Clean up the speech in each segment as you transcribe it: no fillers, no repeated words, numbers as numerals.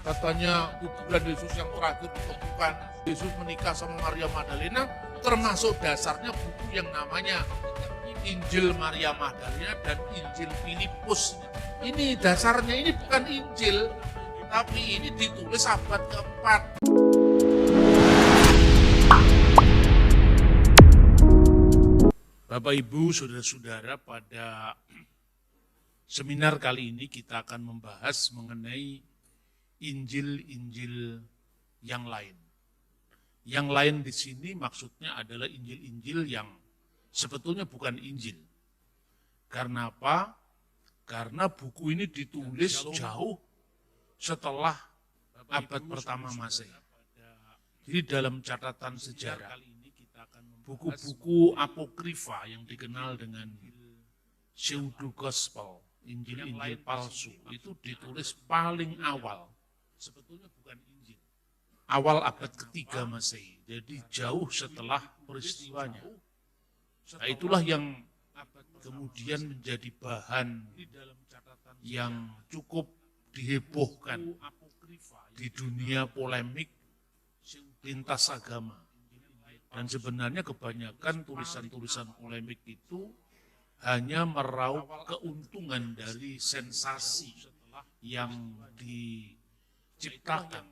Katanya kuburan Yesus yang terakhir ditemukan, Yesus menikah sama Maria Magdalena, termasuk dasarnya buku yang namanya Injil Maria Magdalena dan Injil Filipus. Ini dasarnya, ini bukan Injil, tapi ini ditulis abad keempat. Bapak Ibu, saudara-saudara, pada seminar kali ini kita akan membahas mengenai Injil-Injil yang lain. Yang lain di sini maksudnya adalah Injil-Injil yang sebetulnya bukan Injil. Karena apa? Karena buku ini ditulis jauh setelah abad pertama Masehi. Jadi dalam catatan sejarah, buku-buku apokrifa yang dikenal dengan pseudo gospel, Injil-Injil palsu, itu ditulis paling awal. Sebetulnya bukan Injil. Awal abad ketiga Masehi, jadi jauh setelah peristiwanya. Nah, itulah yang kemudian menjadi bahan yang cukup dihebohkan di dunia polemik lintas agama. Dan sebenarnya kebanyakan tulisan-tulisan polemik itu hanya meraup keuntungan dari sensasi yang diciptakan.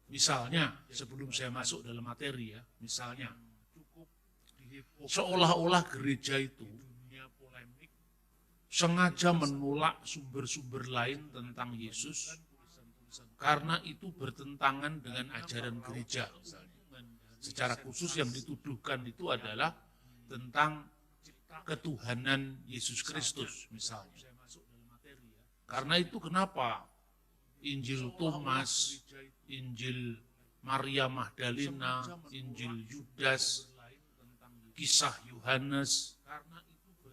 Misalnya, sebelum saya masuk dalam materi ya, misalnya, seolah-olah gereja itu sengaja menolak sumber-sumber lain tentang Yesus karena itu bertentangan dengan ajaran gereja. Secara khusus yang dituduhkan itu adalah tentang ketuhanan Yesus Kristus misalnya. Karena itu kenapa Injil Thomas, Injil Maria Magdalena, Injil Yudas, kisah Yohanes,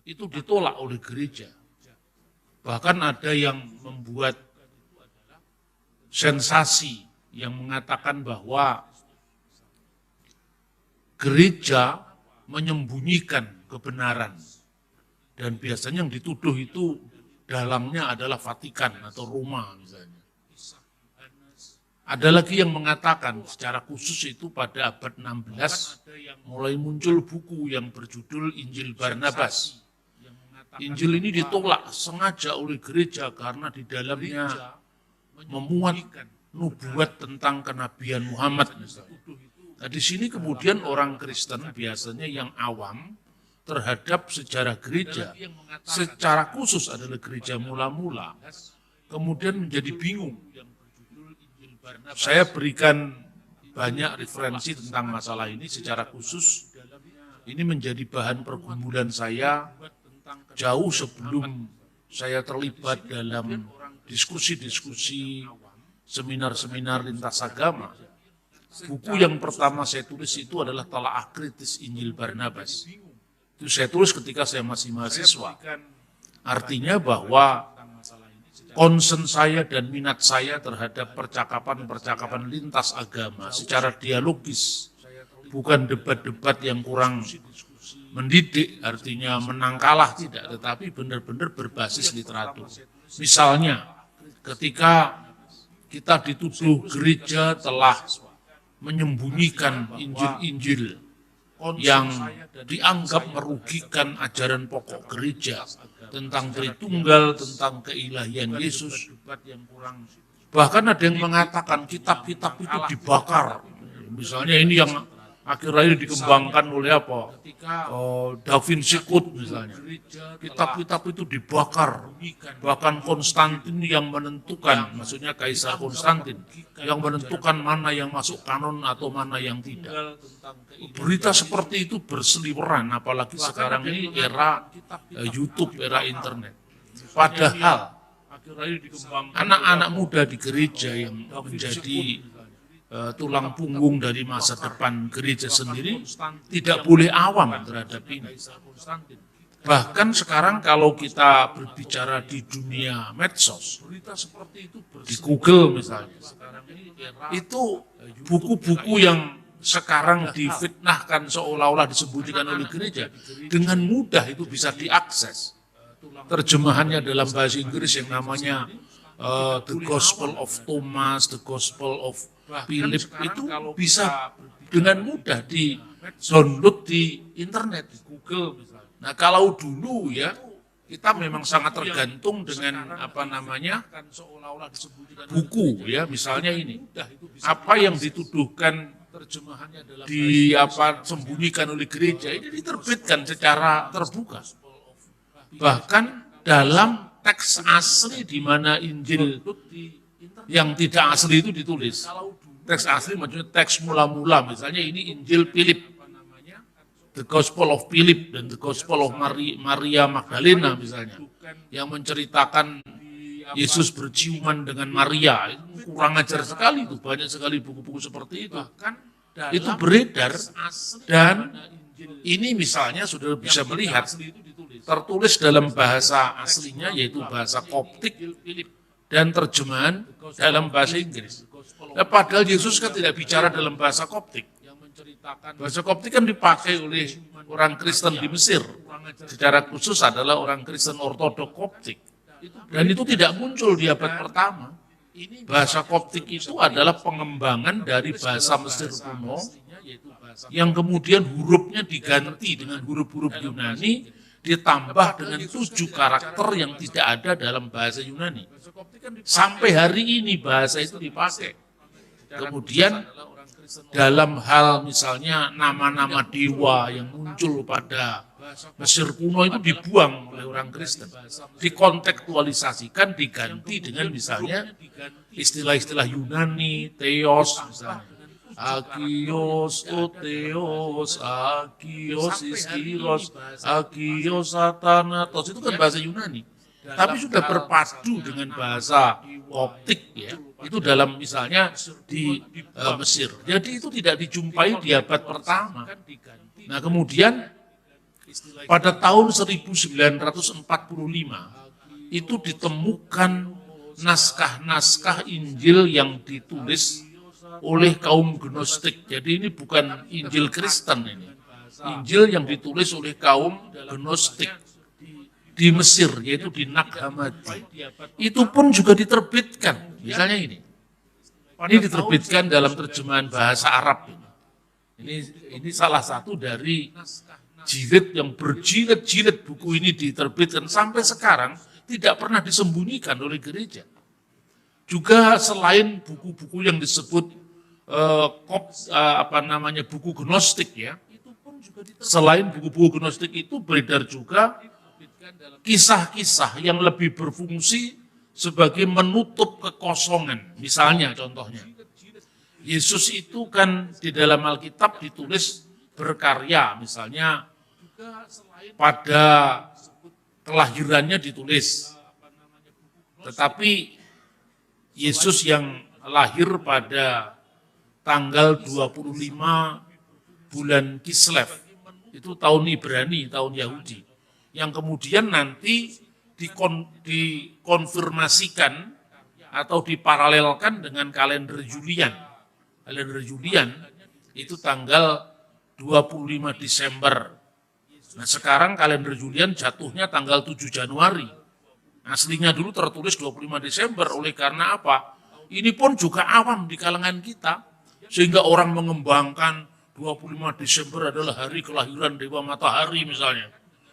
itu ditolak oleh gereja. Bahkan ada yang membuat sensasi yang mengatakan bahwa gereja menyembunyikan kebenaran. Dan biasanya yang dituduh itu dalangnya adalah Vatikan atau Roma misalnya. Ada lagi yang mengatakan secara khusus itu pada abad 16 mulai muncul buku yang berjudul Injil Barnabas. Injil ini ditolak sengaja oleh gereja karena di dalamnya memuat nubuat tentang kenabian Muhammad misalnya. Nah, di sini kemudian orang Kristen biasanya yang awam terhadap sejarah gereja, secara khusus adalah gereja mula-mula, kemudian menjadi bingung. Saya berikan banyak referensi tentang masalah ini secara khusus. Ini menjadi bahan pergumulan saya jauh sebelum saya terlibat dalam diskusi-diskusi, seminar-seminar lintas agama. Buku yang pertama saya tulis itu adalah Talaah Kritis Injil Barnabas. Itu saya tulis ketika saya masih mahasiswa. Artinya bahwa concern saya dan minat saya terhadap percakapan-percakapan lintas agama secara dialogis, bukan debat-debat yang kurang mendidik, artinya menang kalah tidak, tetapi benar-benar berbasis literatur. Misalnya, ketika kita dituduh gereja telah menyembunyikan Injil-Injil yang dianggap merugikan ajaran pokok gereja tentang Tritunggal, tentang keilahian Yesus. Bahkan ada yang mengatakan kitab-kitab itu dibakar. Misalnya ini yang akhir-akhir dikembangkan oleh apa? Da Vinci Code misalnya. Kitab-kitab itu dibakar. Bahkan Konstantin yang menentukan, maksudnya Kaisar Konstantin, yang menentukan mana yang masuk kanon atau mana yang tidak. Berita seperti itu berseliweran, apalagi sekarang ini era YouTube, era internet. Padahal anak-anak muda di gereja yang menjadi tulang punggung dari masa depan gereja sendiri tidak boleh awam terhadap ini. Bahkan sekarang kalau kita berbicara di dunia medsos, di Google misalnya, itu buku-buku yang sekarang difitnahkan seolah-olah disembunyikan oleh gereja, dengan mudah itu bisa diakses. Terjemahannya dalam bahasa Inggris yang namanya The Gospel of Thomas, The Gospel of Philip, itu bisa dengan mudah di download di internet, di Google. Nah kalau dulu ya, kita memang sangat tergantung dengan buku ya, misalnya ini. Apa yang dituduhkan sembunyikan oleh gereja ini diterbitkan secara terbuka. Bahkan dalam teks asli di mana Injil yang tidak asli itu ditulis. Teks asli maksudnya teks mula-mula, misalnya ini Injil Philip, The Gospel of Philip dan The Gospel of Maria Magdalena misalnya, yang menceritakan Yesus berciuman dengan Maria. Itu kurang ajar sekali, itu banyak sekali buku-buku seperti itu. Itu beredar, dan ini misalnya sudah bisa melihat tertulis dalam bahasa aslinya yaitu bahasa Koptik dan terjemahan dalam bahasa Inggris. Nah, padahal Yesus kan tidak bicara dalam bahasa Koptik. Bahasa Koptik kan dipakai oleh orang Kristen di Mesir. Secara khusus adalah orang Kristen Ortodok Koptik. Dan itu tidak muncul di abad pertama. Bahasa Koptik itu adalah pengembangan dari bahasa Mesir kuno yang kemudian hurufnya diganti dengan huruf-huruf Yunani, ditambah dengan 7 karakter yang tidak ada dalam bahasa Yunani. Sampai hari ini bahasa itu dipakai. Kemudian dalam hal misalnya nama-nama dewa yang muncul pada Mesir kuno itu dibuang oleh orang Kristen. Dikontekstualisasikan, diganti dengan misalnya istilah-istilah Yunani, Theos misalnya. Agios, Otheos, Agios, Iskiros, Agios, Satanatos, itu kan bahasa Yunani. Tapi sudah berpadu dengan bahasa Koptik ya, itu dalam misalnya di Mesir. Jadi itu tidak dijumpai di abad pertama. Nah kemudian pada tahun 1945 itu ditemukan naskah-naskah Injil yang ditulis oleh kaum Gnostik. Jadi ini bukan Injil Kristen ini. Injil yang ditulis oleh kaum Gnostik di Mesir, yaitu di Nag Hammadi. Itu pun juga diterbitkan. Misalnya ini. Ini diterbitkan dalam terjemahan bahasa Arab. Ini salah satu dari jilid yang berjilid-jilid buku ini diterbitkan sampai sekarang tidak pernah disembunyikan oleh gereja. Juga selain buku-buku yang disebut buku Gnostik ya. Selain buku-buku Gnostik itu beredar juga kisah-kisah yang lebih berfungsi sebagai menutup kekosongan. Misalnya contohnya, Yesus itu kan di dalam Alkitab ditulis berkarya, misalnya pada kelahirannya ditulis. Tetapi Yesus yang lahir pada tanggal 25 bulan Kislev, itu tahun Ibrani, tahun Yahudi, yang kemudian nanti dikonfirmasikan atau diparalelkan dengan kalender Julian. Kalender Julian itu tanggal 25 Desember. Nah sekarang kalender Julian jatuhnya tanggal 7 Januari. Aslinya dulu tertulis 25 Desember, oleh karena apa? Ini pun juga awam di kalangan kita. Sehingga orang mengembangkan 25 Desember adalah hari kelahiran Dewa Matahari misalnya.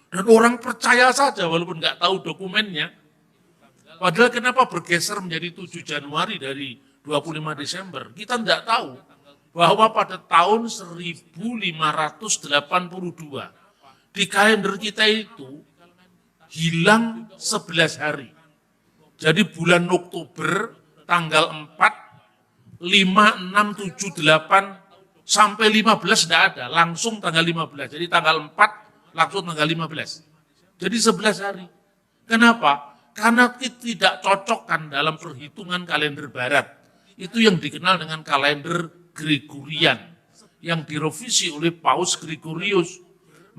Dan orang percaya saja walaupun nggak tahu dokumennya. Padahal kenapa bergeser menjadi 7 Januari dari 25 Desember? Kita nggak tahu bahwa pada tahun 1582 di kalender kita itu hilang 11 hari. Jadi bulan Oktober tanggal 4, 5, 6, 7, 8, sampai 15 tidak ada, langsung tanggal 15. Jadi tanggal 4, langsung tanggal 15. Jadi 11 hari. Kenapa? Karena tidak cocokkan dalam perhitungan kalender barat. Itu yang dikenal dengan kalender Gregorian, yang direvisi oleh Paus Gregorius.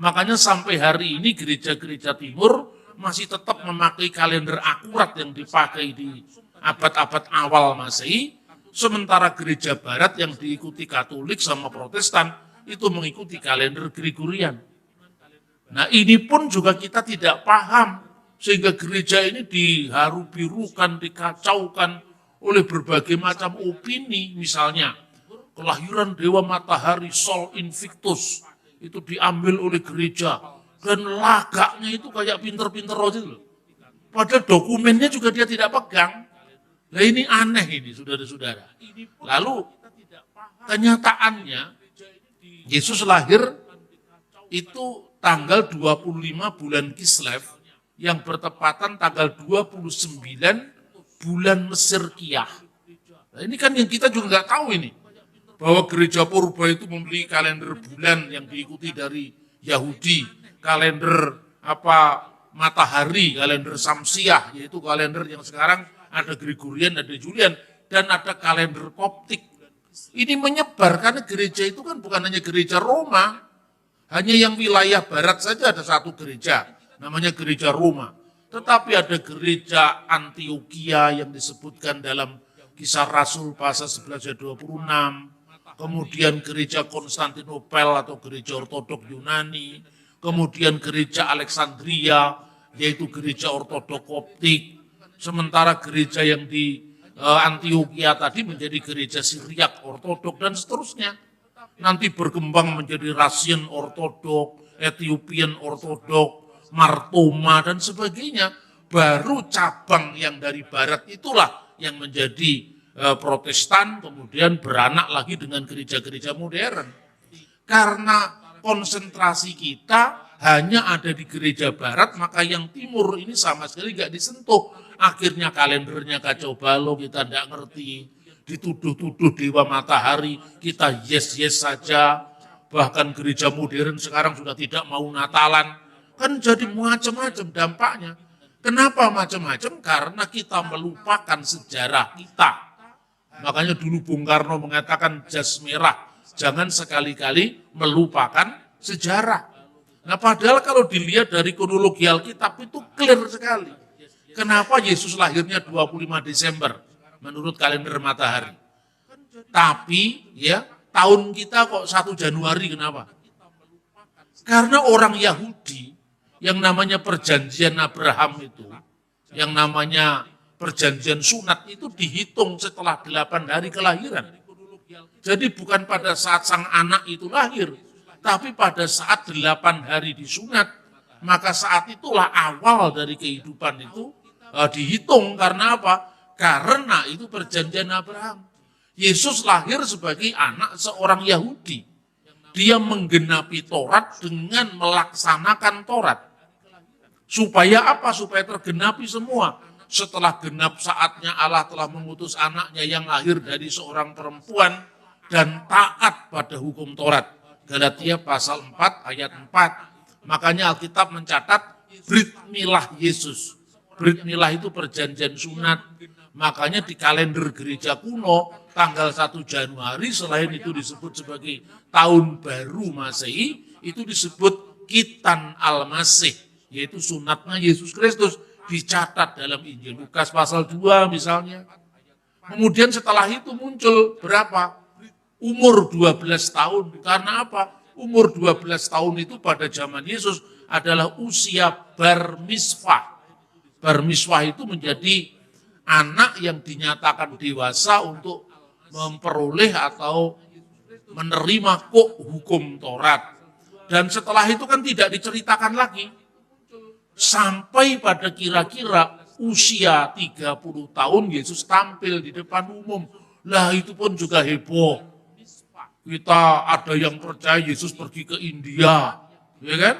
Makanya sampai hari ini gereja-gereja timur masih tetap memakai kalender akurat yang dipakai di abad-abad awal Masehi. Sementara gereja barat yang diikuti Katolik sama Protestan itu mengikuti kalender Gregorian. Nah ini pun juga kita tidak paham Sehingga gereja ini diharu-birukan, dikacaukan oleh berbagai macam opini. Misalnya, kelahiran Dewa Matahari Sol Invictus itu diambil oleh gereja. Dan lagaknya itu kayak pinter-pinter gitu loh. Padahal dokumennya juga dia tidak pegang. Nah ini aneh ini saudara-saudara. Lalu kenyataannya Yesus lahir itu tanggal 25 bulan Kislev yang bertepatan tanggal 29 bulan Mesir Kiyah. Nah ini kan yang kita juga nggak tahu ini. Bahwa gereja purba itu memiliki kalender bulan yang diikuti dari Yahudi, kalender matahari, kalender Samsiah, yaitu kalender yang sekarang ada Gregorian, ada Julian, dan ada kalender Koptik. Ini menyebar karena gereja itu kan bukan hanya gereja Roma, hanya yang wilayah barat saja ada satu gereja, namanya gereja Roma. Tetapi ada gereja Antioquia yang disebutkan dalam Kisah Rasul pasal 11 ayat 26, kemudian gereja Konstantinopel atau gereja Ortodok Yunani, kemudian gereja Alexandria, yaitu gereja Ortodok Koptik, sementara gereja yang di Antioquia tadi menjadi gereja Syriak Ortodok dan seterusnya. Nanti berkembang menjadi Russian Ortodok, Ethiopian Ortodok, Martoma dan sebagainya. Baru cabang yang dari barat itulah yang menjadi Protestan, kemudian beranak lagi dengan gereja-gereja modern. Karena konsentrasi kita hanya ada di gereja barat, maka yang timur ini sama sekali nggak disentuh. Akhirnya kalendernya kacau balau, kita nggak ngerti. Dituduh-tuduh Dewa Matahari, kita yes saja. Bahkan gereja modern sekarang sudah tidak mau Natalan. Kan jadi macam-macam dampaknya. Kenapa macam-macam? Karena kita melupakan sejarah kita. Makanya dulu Bung Karno mengatakan jas merah, jangan sekali-kali melupakan sejarah. Nah padahal kalau dilihat dari kronologi Alkitab itu clear sekali. Kenapa Yesus lahirnya 25 Desember menurut kalender matahari. Tapi ya tahun kita kok 1 Januari kenapa? Karena orang Yahudi yang namanya perjanjian Abraham itu, yang namanya perjanjian sunat itu dihitung setelah 8 hari kelahiran. Jadi bukan pada saat sang anak itu lahir, tapi pada saat 8 hari disunat, maka saat itulah awal dari kehidupan itu dihitung. Karena apa? Karena itu perjanjian Abraham. Yesus lahir sebagai anak seorang Yahudi. Dia menggenapi Taurat dengan melaksanakan Taurat. Supaya apa? Supaya tergenapi semua. Setelah genap saatnya Allah telah mengutus anaknya yang lahir dari seorang perempuan dan taat pada hukum Taurat. Galatia pasal 4 ayat 4. Makanya Alkitab mencatat Brit Milah Yesus. Brit Milah itu perjanjian sunat. Makanya di kalender gereja kuno tanggal 1 Januari selain itu disebut sebagai tahun baru Masehi, itu disebut Kitan Al-Masih, yaitu sunatnya Yesus Kristus. Dicatat dalam Injil Lukas pasal 2 misalnya. Kemudian setelah itu muncul berapa? Umur 12 tahun. Karena apa? Umur 12 tahun itu pada zaman Yesus adalah usia bar miswah. Bar miswah itu menjadi anak yang dinyatakan dewasa untuk memperoleh atau menerima hukum Taurat. Dan setelah itu kan tidak diceritakan lagi. Sampai pada kira-kira usia 30 tahun Yesus tampil di depan umum. Lah itu pun juga heboh. Kita ada yang percaya Yesus pergi ke India, ya kan?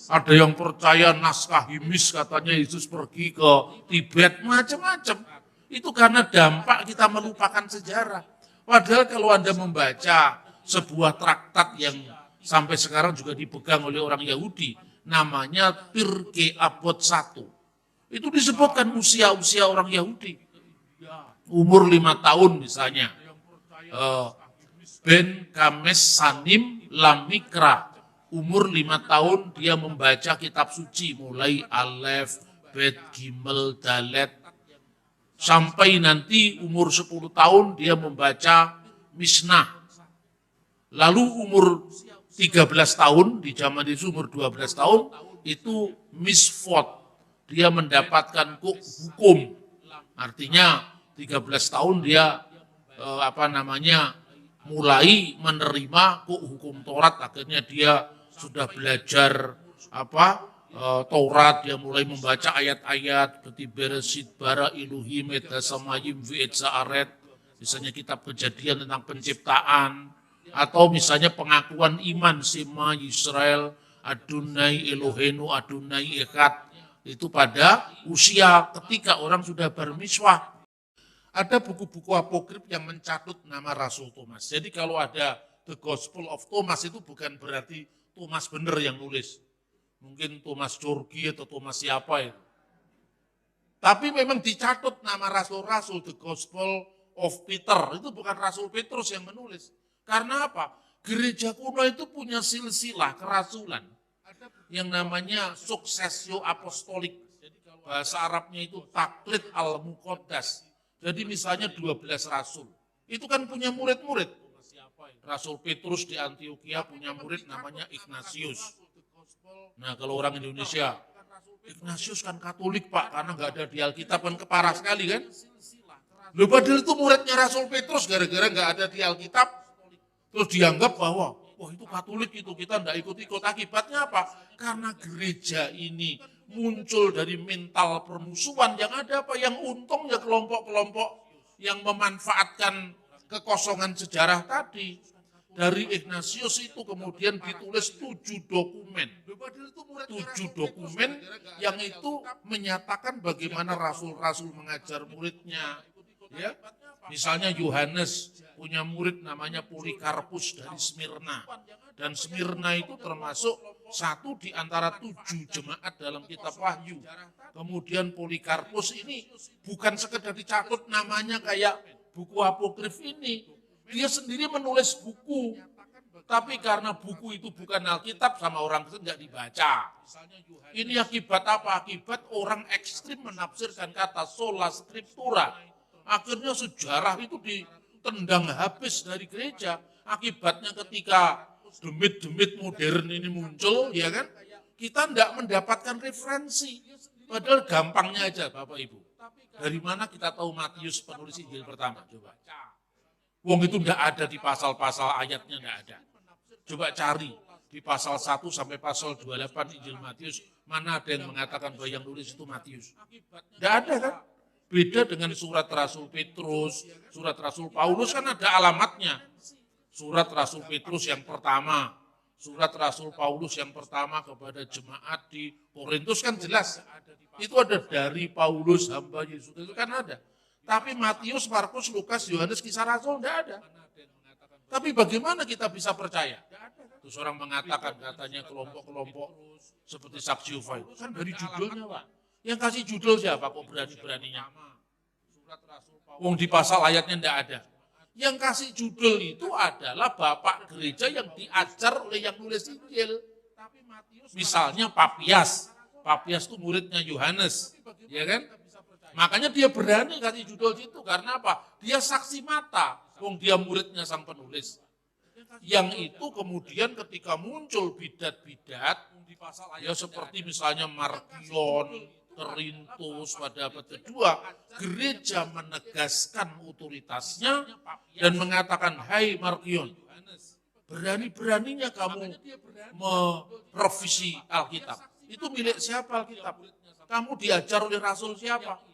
Ada yang percaya naskah Himis katanya Yesus pergi ke Tibet, macam-macam. Itu karena dampak kita melupakan sejarah. Padahal kalau Anda membaca sebuah traktat yang sampai sekarang juga dipegang oleh orang Yahudi, namanya Pirkei Avot 1. Itu disebutkan usia-usia orang Yahudi. Umur 5 tahun misalnya. Ben Kames Sanim Lamikra. Umur 5 tahun dia membaca kitab suci. Mulai Alef, Bet, Gimel, Dalet. Sampai nanti umur 10 tahun dia membaca Mishnah. Lalu umur 13 tahun, di zaman Yesus umur 12 tahun, itu Misvot. dia mendapatkan hukum. Artinya 13 tahun dia mulai menerima hukum Taurat, akhirnya dia sudah belajar Taurat, dia mulai membaca ayat-ayat seperti Bereshit bara Elohim et hasamayim ve'et za'aret, misalnya kitab Kejadian tentang penciptaan, atau misalnya pengakuan iman Shema Yisrael Adonai Elohenu Adonai Echad, itu pada usia ketika orang sudah bermiswah. Ada buku-buku apokrif yang mencatut nama Rasul Thomas. Jadi kalau ada The Gospel of Thomas itu bukan berarti Thomas benar yang nulis. Mungkin Thomas Jorgi atau Thomas siapa itu. Tapi memang dicatut nama rasul-rasul, The Gospel of Peter. Itu bukan Rasul Petrus yang menulis. Karena apa? Gereja kuno itu punya silsilah kerasulan yang namanya successio apostolik. Bahasa Arabnya itu taklid al-muqaddas. Jadi misalnya 12 rasul. Itu kan punya murid-murid. Rasul Petrus di Antioquia punya murid namanya Ignatius. Nah kalau orang Indonesia, Ignatius kan Katolik Pak, karena nggak ada di Alkitab, kan keparah sekali kan. Loh padahal itu muridnya Rasul Petrus, gara-gara nggak ada di Alkitab, terus dianggap bahwa, wah itu Katolik itu, kita nggak ikut-ikut. Akibatnya apa? Karena gereja ini muncul dari mental permusuhan, yang ada apa? Yang untung ya kelompok-kelompok yang memanfaatkan kekosongan sejarah tadi. Dari Ignatius itu kemudian ditulis 7 dokumen. 7 dokumen yang itu menyatakan bagaimana rasul-rasul mengajar muridnya. Ya, misalnya Yohanes punya murid namanya Polikarpus dari Smyrna. Dan Smyrna itu termasuk satu di antara 7 jemaat dalam kitab Wahyu. Kemudian Polikarpus ini bukan sekedar dicatut namanya kayak buku apokrif ini. Dia sendiri menulis buku. Tapi karena buku itu bukan Alkitab, sama orang Kristen nggak dibaca. Ini akibat apa? Akibat orang ekstrim menafsirkan kata sola scriptura. Akhirnya sejarah itu ditendang habis dari gereja. Akibatnya ketika demit-demit modern ini muncul, ya kan? Kita tidak mendapatkan referensi. Padahal gampangnya aja Bapak Ibu. Dari mana kita tahu Matius penulis Injil pertama? Coba. Wong itu tidak ada di pasal-pasal ayatnya, tidak ada. Coba cari di pasal 1 sampai pasal 28 Injil Matius, mana ada yang mengatakan bahwa yang nulis itu Matius? Tidak ada kan? Beda dengan surat Rasul Petrus, surat Rasul Paulus kan ada alamatnya. Surat Rasul Petrus yang pertama, surat Rasul Paulus yang pertama kepada jemaat di Korintus kan jelas. Itu ada dari Paulus hamba Yesus, itu kan ada. Tapi Matius, Markus, Lukas, Yohanes, Kisah Rasul tidak ada. Tapi bagaimana kita bisa percaya? Terus orang mengatakan katanya kelompok-kelompok seperti Saksi Yehova itu kan dari judulnya Pak. Yang kasih judul siapa kok berani-beraninya? Wong di pasal ayatnya tidak ada. Yang kasih judul itu adalah Bapak Gereja yang diajar oleh yang nulis Injil. Misalnya Papias. Papias itu muridnya Yohanes. Ya kan? Makanya dia berani kasih judul itu. Karena apa? Dia saksi mata. Wong dia muridnya sang penulis. Yang itu kemudian ketika muncul bidat-bidat, ya seperti misalnya Markion, Terintus pada abad kedua, gereja menegaskan otoritasnya dan mengatakan, hai Markion, berani-beraninya kamu merevisi Alkitab. Itu milik siapa Alkitab? Kamu diajar oleh Rasul siapa?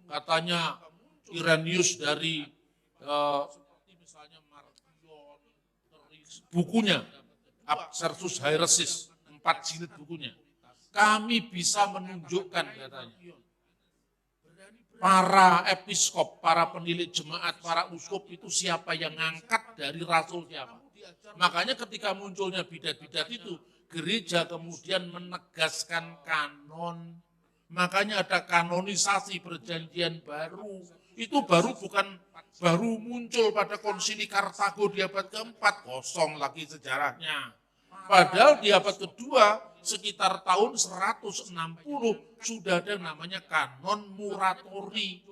Katanya Irenaeus dari bukunya, Absersus Hairesis, 4 jilid bukunya. Kami bisa menunjukkan katanya. Para episkop, para penilik jemaat, para uskup itu siapa yang ngangkat dari rasul siapa. Makanya ketika munculnya bidat-bidat itu, gereja kemudian menegaskan kanon. Makanya ada kanonisasi perjanjian baru. Itu baru muncul pada konsili Kartago di abad keempat, kosong lagi sejarahnya. Padahal di abad kedua, sekitar tahun 160 sudah ada namanya kanon Muratori.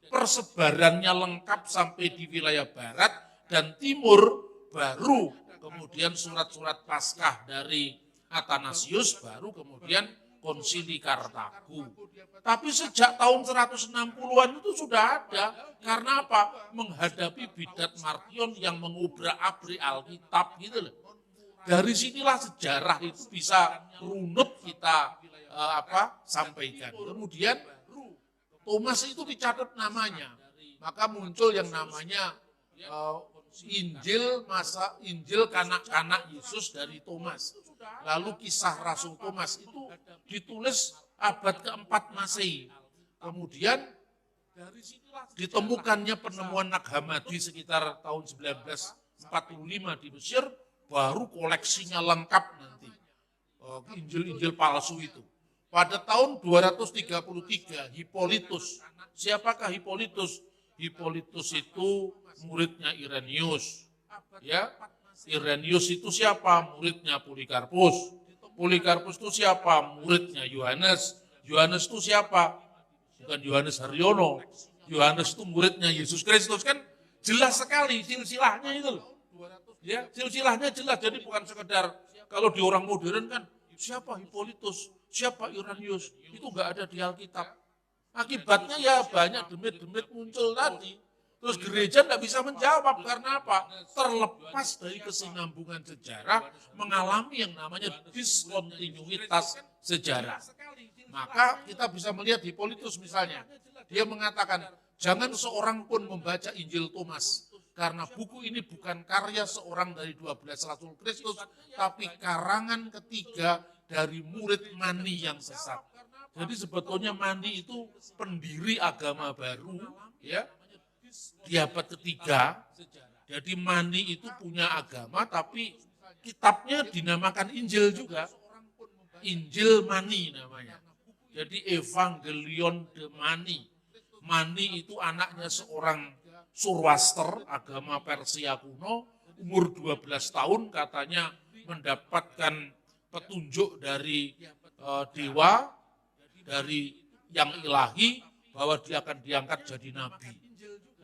Persebarannya lengkap sampai di wilayah barat dan timur, baru kemudian surat-surat Paskah dari Athanasius, baru kemudian Konsili Kartago. Tapi sejak tahun 160-an itu sudah ada. Karena apa? Menghadapi bidat Marcion yang mengubrak-abrik Alkitab gitu loh. Dari sinilah sejarah itu bisa runut kita sampaikan. Kemudian Thomas itu dicatat namanya. Maka muncul yang namanya Injil kanak-kanak Yesus dari Thomas. Lalu kisah Rasul Thomas itu ditulis abad keempat Masehi. Kemudian ditemukannya penemuan Nag Hammadi sekitar tahun 1945 di Mesir, baru koleksinya lengkap nanti. Injil-injil palsu itu. Pada tahun 233 Hippolytus. Siapakah Hippolytus? Hippolytus itu muridnya Irenaeus. Ya, Irenaeus itu siapa? Muridnya Polikarpus. Polikarpus itu siapa? Muridnya Yohanes. Yohanes itu siapa? Bukan Yohanes Haryono. Yohanes itu muridnya Yesus Kristus. Kan jelas sekali silsilahnya itu loh. Ya, silsilahnya jelas. Jadi bukan sekedar kalau di orang modern kan siapa Hippolytus, siapa Irenaeus, itu enggak ada di Alkitab. Akibatnya ya banyak demit-demit muncul tadi. Terus gereja tidak bisa menjawab karena apa? Terlepas dari kesinambungan sejarah, mengalami yang namanya diskontinuitas sejarah. Maka kita bisa melihat Hippolytus misalnya, dia mengatakan, jangan seorang pun membaca Injil Thomas, karena buku ini bukan karya seorang dari 12 Rasul Kristus, tapi karangan ketiga dari murid Mani yang sesat. Jadi sebetulnya Mani itu pendiri agama baru, ya, di abad ketiga. Jadi Mani itu punya agama, tapi kitabnya dinamakan Injil juga. Injil Mani namanya. Jadi Evangelion de Mani. Mani itu anaknya seorang Zoroaster, agama Persia kuno, umur 12 tahun katanya mendapatkan petunjuk dari dewa, dari yang ilahi, bahwa dia akan diangkat jadi nabi.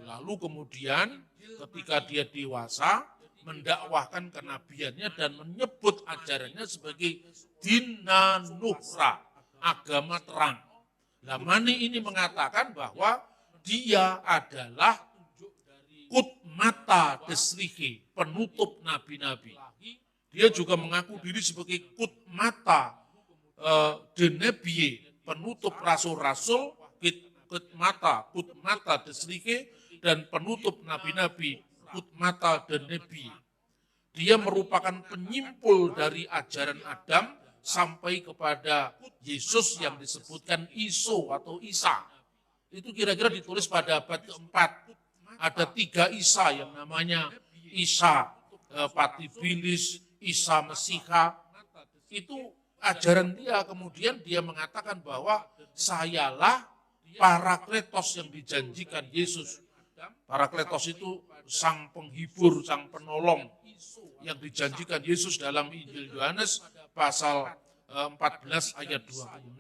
Lalu kemudian ketika dia dewasa, mendakwahkan kenabiannya dan menyebut ajarannya sebagai Dinanuhra, agama terang. Nah, Mani ini mengatakan bahwa dia adalah Kutmata Desrihe, penutup nabi-nabi. Dia juga mengaku diri sebagai Kutmata Denebie, penutup rasul-rasul, Kutmata Desrihe, dan penutup nabi-nabi, Kutmata Denebie. Dia merupakan penyimpul dari ajaran Adam sampai kepada Yesus yang disebutkan Iso atau Isa. Itu kira-kira ditulis pada abad keempat. Ada 3 Isa yang namanya Isa Patibilis, Isa Mesiha. Itu ajaran dia. Kemudian dia mengatakan bahwa sayalah Parakletos yang dijanjikan Yesus. Parakletos itu sang penghibur, sang penolong yang dijanjikan Yesus dalam Injil Yohanes pasal 14 ayat 26.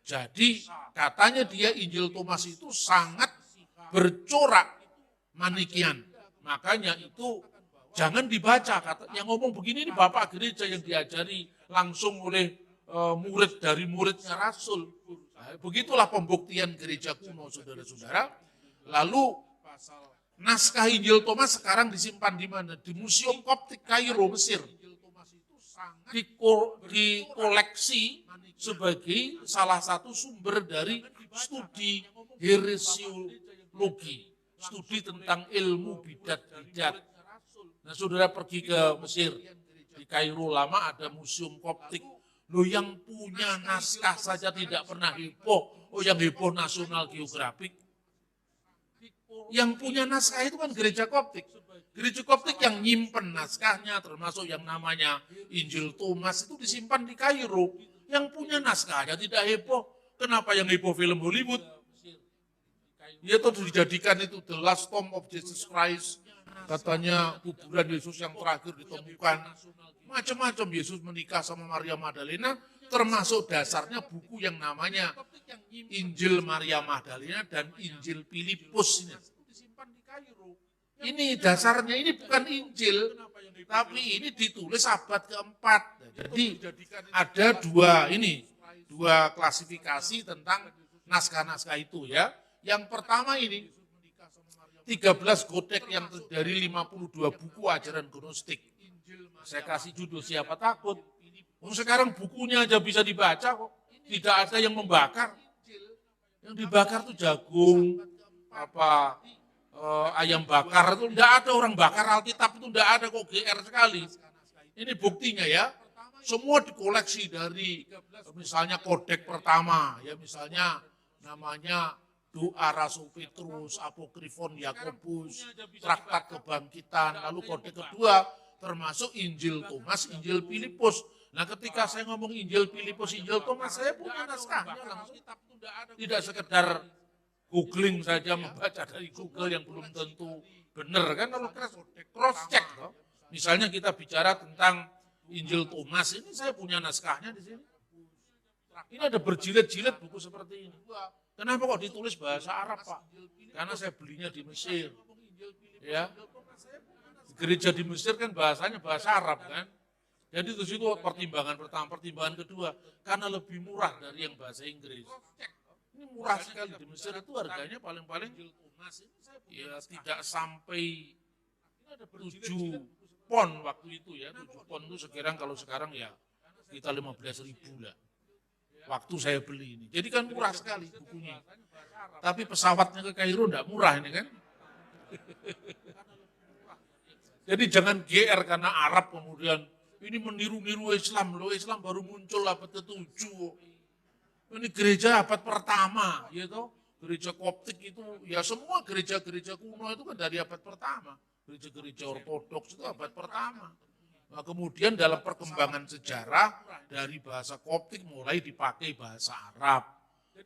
Jadi katanya dia Injil Thomas itu sangat bercorak Manikian. Makanya itu jangan dibaca. Yang ngomong begini ini Bapak gereja yang diajari langsung oleh murid dari muridnya Rasul. Nah, begitulah pembuktian gereja kuno, saudara-saudara. Lalu naskah Injil Thomas sekarang disimpan di mana? Di Museum Koptik Kairo, Mesir. Dikoleksi sebagai salah satu sumber dari studi heresiologi, studi tentang ilmu bidat-bidat. Nah, saudara pergi ke Mesir, di Kairo lama ada Museum Koptik. Loh, yang punya naskah saja tidak pernah heboh. Oh, yang heboh National Geographic. Yang punya naskah itu kan gereja Koptik. Gereja Koptik yang nyimpen naskahnya, termasuk yang namanya Injil Thomas itu disimpan di Kairo. Yang punya naskahnya tidak heboh. Kenapa yang heboh film Hollywood? Dia tuh dijadikan itu The Last Tomb of Jesus Christ. Katanya kuburan Yesus yang terakhir ditemukan. Macam-macam Yesus menikah sama Maria Magdalena, termasuk dasarnya buku yang namanya Injil Maria Magdalena dan Injil Filipus ini. Ini dasarnya, ini bukan Injil, tapi ini ditulis abad keempat. Jadi ada 2 ini, dua klasifikasi tentang naskah-naskah itu ya. Yang pertama ini 13 godek yang dari 52 buku ajaran gnostik. Saya kasih judul siapa takut. Sekarang bukunya aja bisa dibaca kok. Tidak ada yang membakar. Yang dibakar tuh jagung, ayam bakar itu tidak ada orang bakar Alkitab itu tidak ada kok, GR sekali. Ini buktinya ya. Semua dikoleksi dari misalnya kodek pertama ya, misalnya namanya Doa Rasul Petrus, Apokrifon Yakobus, Traktat Kebangkitan, lalu kodek kedua termasuk Injil Thomas, Injil Filipus. Nah ketika saya ngomong Injil Filipus, Injil Thomas, saya punya naskahnya langsung. Tidak sekedar googling saja, membaca dari Google yang belum tentu benar kan, kalau cross check. Misalnya kita bicara tentang Injil Thomas, ini saya punya naskahnya di sini. Ini ada berjilid-jilid buku seperti ini. Kenapa kok ditulis bahasa Arab, Pak? Karena saya belinya di Mesir. Ya. Gereja di Mesir kan bahasanya bahasa Arab kan. Jadi itu situ pertimbangan pertama, pertimbangan kedua, karena lebih murah dari yang bahasa Inggris. Ini murah sekali di Mesir itu harganya paling-paling ya tidak sampai 7 pon waktu itu ya. 7 pon itu sekarang kalau sekarang ya kita 15.000 lah. Waktu saya beli ini. Jadi kan murah sekali bukunya. Tapi pesawatnya ke Kairo enggak murah ini kan. Jadi jangan GR karena Arab kemudian ini meniru-niru Islam. Loh, Islam baru muncul abad ke-7. Ini gereja abad pertama, gitu. Gereja Koptik itu, ya semua gereja-gereja kuno itu kan dari abad pertama. Gereja-gereja ortodoks itu abad pertama. Nah, kemudian dalam perkembangan sejarah dari bahasa Koptik mulai dipakai bahasa Arab.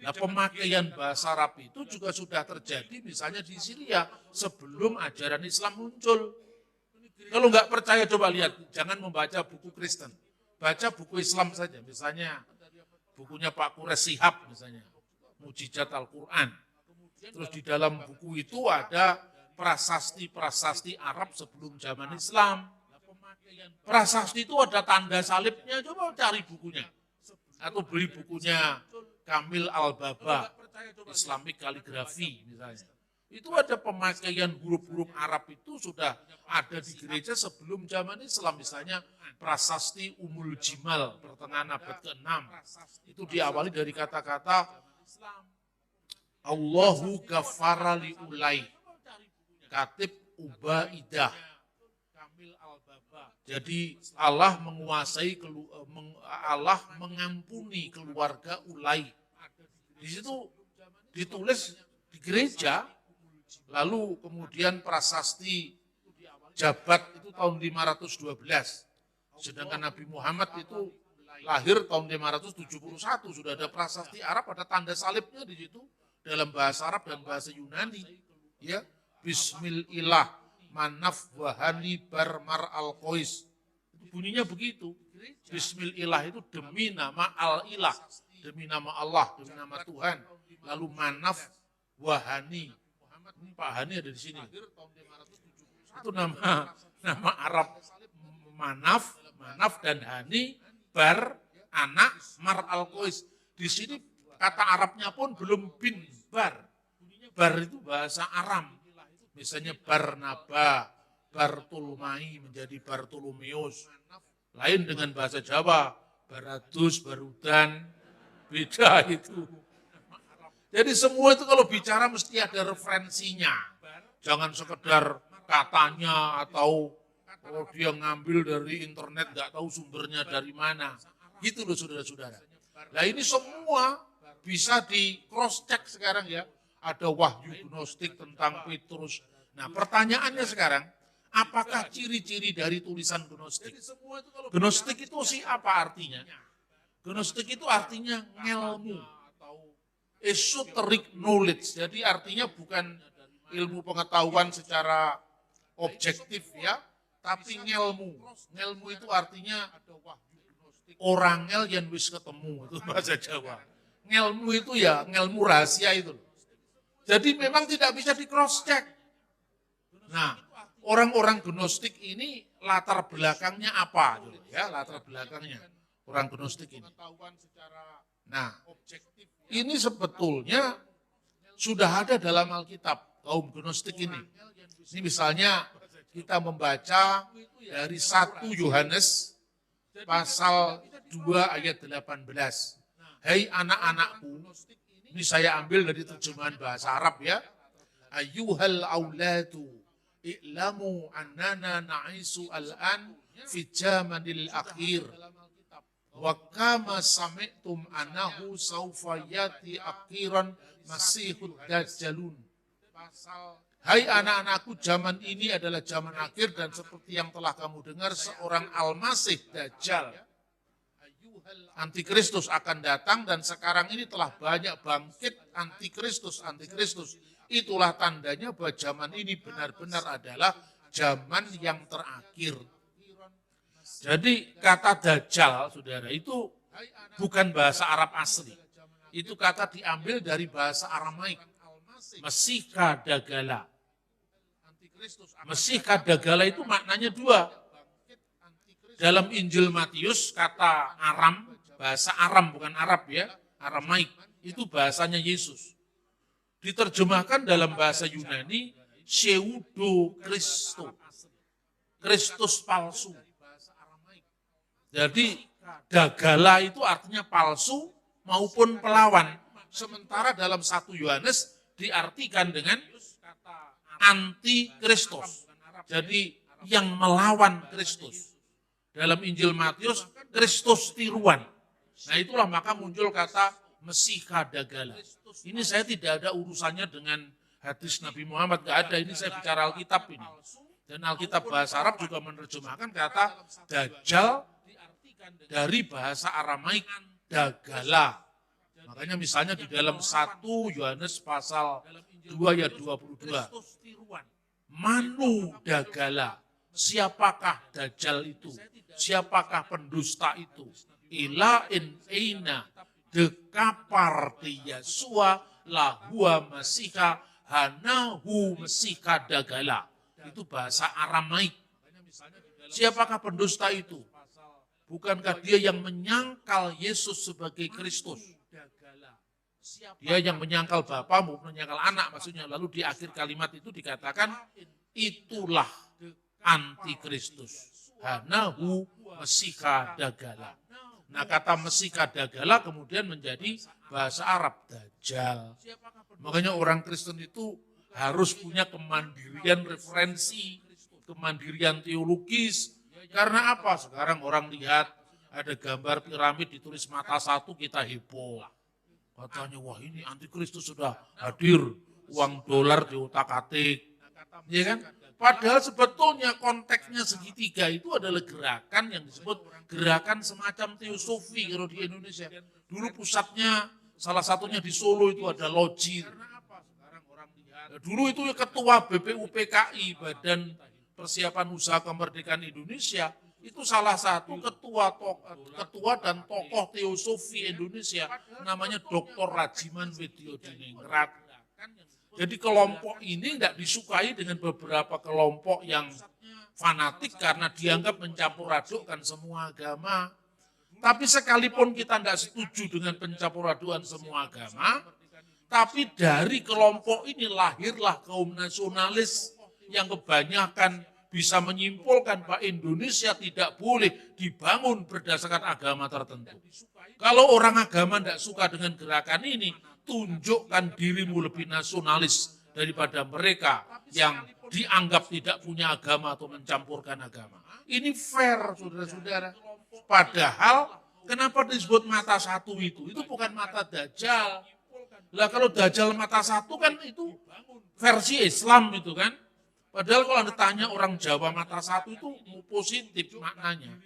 Nah, pemakaian bahasa Arab itu juga sudah terjadi misalnya di Syria sebelum ajaran Islam muncul. Kalau nggak percaya coba lihat, jangan membaca buku Kristen, baca buku Islam saja. Misalnya bukunya Pak Qures Shihab misalnya, Mujizat Al-Quran. Terus di dalam buku itu ada prasasti-prasasti Arab sebelum zaman Islam. Prasasti itu ada tanda salibnya, coba cari bukunya. Atau beli bukunya Kamil Al-Baba, Islamic Calligraphy misalnya. Itu ada pemakaian huruf-huruf Arab itu sudah ada di gereja sebelum zaman Islam. Misalnya prasasti Umul Jimal pertengahan abad ke-6. Itu diawali dari kata-kata Allahu ghafara li ulai. Katib Ubaidah. Jadi Allah menguasai, Allah mengampuni keluarga Ulai. Di situ ditulis di gereja. Lalu kemudian prasasti Jabat itu tahun 512. Sedangkan Nabi Muhammad itu lahir tahun 571. Sudah ada prasasti Arab, ada tanda salibnya di situ dalam bahasa Arab dan bahasa Yunani. Ya, Bismillah manaf wahani barmar al-qois. Bunyinya begitu. Bismillah itu demi nama al-ilah, demi nama Allah, demi nama Tuhan. Lalu manaf wahani. Pak Hani ada di sini. Itu nama Arab Manaf dan Hani, Bar, anak, Mar al-Qois. Di sini kata Arabnya pun belum bin, Bar. Bar itu bahasa Aram. Misalnya Barnaba, Bartolomai menjadi Bartolomeus. Lain dengan bahasa Jawa, Baradus, Barudan, beda itu. Jadi semua itu kalau bicara mesti ada referensinya. Jangan sekedar katanya atau dia ngambil dari internet nggak tahu sumbernya dari mana. Gitu loh saudara-saudara. Nah ini semua bisa di cross check sekarang ya. Ada wahyu gnostik tentang Petrus. Nah pertanyaannya sekarang, apakah ciri-ciri dari tulisan gnostik? Gnostik itu sih apa artinya? Gnostik itu artinya ngelmu. Esoteric knowledge, jadi artinya bukan ilmu pengetahuan secara objektif ya, tapi ngelmu. Ngelmu itu artinya orangel yang wis ketemu, itu bahasa Jawa. Ngelmu itu ya ngelmu rahasia itu. Jadi memang tidak bisa di cross check. Nah, orang-orang gnostik ini latar belakangnya apa? Ya, latar belakangnya orang gnostik ini. Nah, ini sebetulnya sudah ada dalam Alkitab, kaum Gnostik ini. Ini misalnya kita membaca dari 1 Yohanes pasal 2 ayat 18. Hai anak-anakku, ini saya ambil dari terjemahan bahasa Arab ya. Ayyuhal auladu i'lamu annana na'isu al'an fi jamanil akhir. Wa kama sami'tum anahu sawfa yati akhiran masihud dajjalun. Hai anak-anakku, zaman ini adalah zaman akhir dan seperti yang telah kamu dengar seorang Al-Masih Dajjal. Antikristus akan datang dan sekarang ini telah banyak bangkit antikristus. Itulah tandanya bahwa zaman ini benar-benar adalah zaman yang terakhir. Jadi kata Dajjal, saudara, itu bukan bahasa Arab asli. Itu kata diambil dari bahasa Aramaik. Mesih Kadagala. Mesih Kadagala itu maknanya dua. Dalam Injil Matius kata Aram, bahasa Aram bukan Arab ya, Aramaik, itu bahasanya Yesus. Diterjemahkan dalam bahasa Yunani, Pseudo Kristo. Kristus palsu. Jadi Dagala itu artinya palsu maupun pelawan. Sementara dalam 1 Yohanes diartikan dengan anti-Kristus. Jadi yang melawan Kristus. Dalam Injil Matius, Kristus tiruan. Nah itulah maka muncul kata Mesih Kadagala. Ini saya tidak ada urusannya dengan hadis Nabi Muhammad, gak ada. Ini saya bicara Alkitab ini. Dan Alkitab bahasa Arab juga menerjemahkan kata Dajjal dari bahasa Aramaik Dagala. Makanya misalnya di dalam 1 Yohanes pasal 2 ayat 22. Manu Dagala. Siapakah Dajjal itu? Siapakah pendusta itu? Ila in eina dekaparti Yesua lahua Mesiha hanahu Mesiha Dagala. Itu bahasa Aramaik. Siapakah pendusta itu? Bukankah dia yang menyangkal Yesus sebagai Kristus? Dia yang menyangkal Bapa maupun menyangkal anak maksudnya. Lalu di akhir kalimat itu dikatakan itulah antikristus. Hanahu Mesiha Dagala. Nah kata Mesiha Dagala kemudian menjadi bahasa Arab Dajjal. Makanya orang Kristen itu harus punya kemandirian referensi, kemandirian teologis. Karena apa? Sekarang orang lihat ada gambar piramid ditulis mata satu kita heboh. Katanya wah ini antikristus sudah hadir, uang dolar diutak-atik. Ya kan? Padahal sebetulnya konteksnya segitiga itu adalah gerakan yang disebut gerakan semacam teosofi kalau di Indonesia. Dulu pusatnya salah satunya di Solo itu ada Loji. Dulu itu ketua BPUPKI, Badan Persiapan Usaha Kemerdekaan Indonesia, itu salah satu ketua dan tokoh teosofi Indonesia, namanya Dr. Rajiman Widyodiningrat. Jadi kelompok ini tidak disukai dengan beberapa kelompok yang fanatik karena dianggap mencampur adukkan semua agama. Tapi sekalipun kita tidak setuju dengan pencampur adukan semua agama, tapi dari kelompok ini lahirlah kaum nasionalis yang kebanyakan bisa menyimpulkan bahwa Indonesia tidak boleh dibangun berdasarkan agama tertentu. Kalau orang agama tidak suka dengan gerakan ini, tunjukkan dirimu lebih nasionalis daripada mereka yang dianggap tidak punya agama atau mencampurkan agama. Ini fair, saudara-saudara. Padahal, kenapa disebut mata satu itu? Itu bukan mata Dajjal. Lah kalau Dajjal mata satu kan itu versi Islam itu kan. Padahal kalau Anda tanya orang Jawa mata satu itu positif maknanya.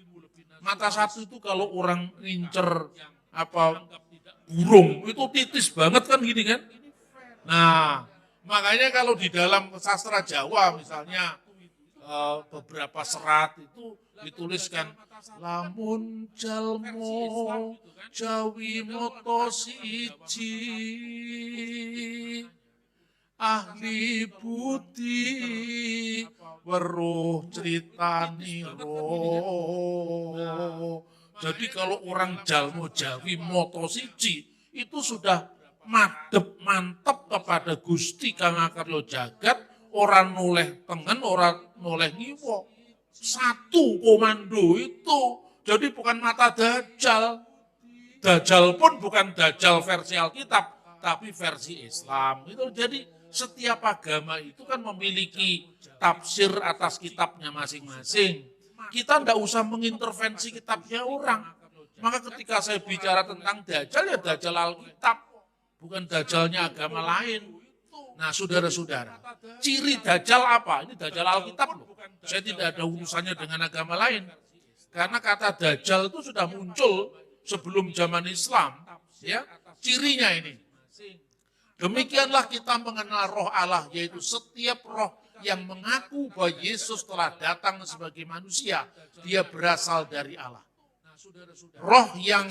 Mata satu itu kalau orang ngincer burung itu titis banget kan gini kan. Nah makanya kalau di dalam sastra Jawa misalnya beberapa serat itu dituliskan lamun jalmo jawi moto siji ahli budi weruh critani ro Jadi kalau orang Jalmo Jawi moto siji itu sudah madep mantep kepada Gusti Kang Akarya Jagat, orang noleh tengen, orang noleh ngiwo. Satu komando itu. Jadi bukan mata Dajjal. Dajjal pun bukan Dajjal versi Alkitab, tapi versi Islam. Itu jadi setiap agama itu kan memiliki tafsir atas kitabnya masing-masing. Kita tidak usah mengintervensi kitabnya orang. Maka ketika saya bicara tentang Dajjal, ya Dajjal Alkitab, bukan Dajjalnya agama lain. Nah, saudara-saudara, ciri Dajjal apa? Ini Dajjal Alkitab loh. Saya tidak ada urusannya dengan agama lain. Karena kata Dajjal itu sudah muncul sebelum zaman Islam. Ya, cirinya ini. Demikianlah kita mengenal roh Allah, yaitu setiap roh yang mengaku bahwa Yesus telah datang sebagai manusia, dia berasal dari Allah. Roh yang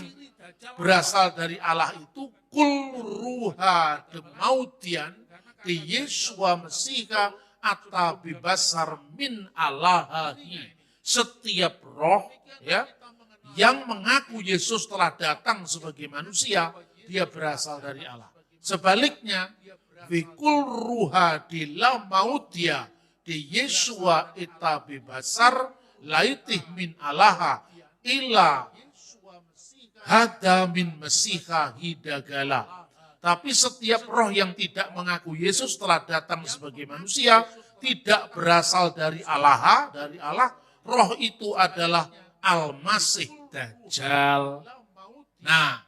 berasal dari Allah itu kul ruha demautian di Yesua Mesiha atau bibasar min Allahi. Setiap roh ya yang mengaku Yesus telah datang sebagai manusia, dia berasal dari Allah. Sebaliknya, Bikul ruha di lamautia di Yesua ita bibasar laitih min alaha ila hada min mesiha hidagala. Tapi setiap roh yang tidak mengaku Yesus telah datang sebagai manusia, tidak berasal dari Allah, roh itu adalah Al-Masih Dajjal. Nah,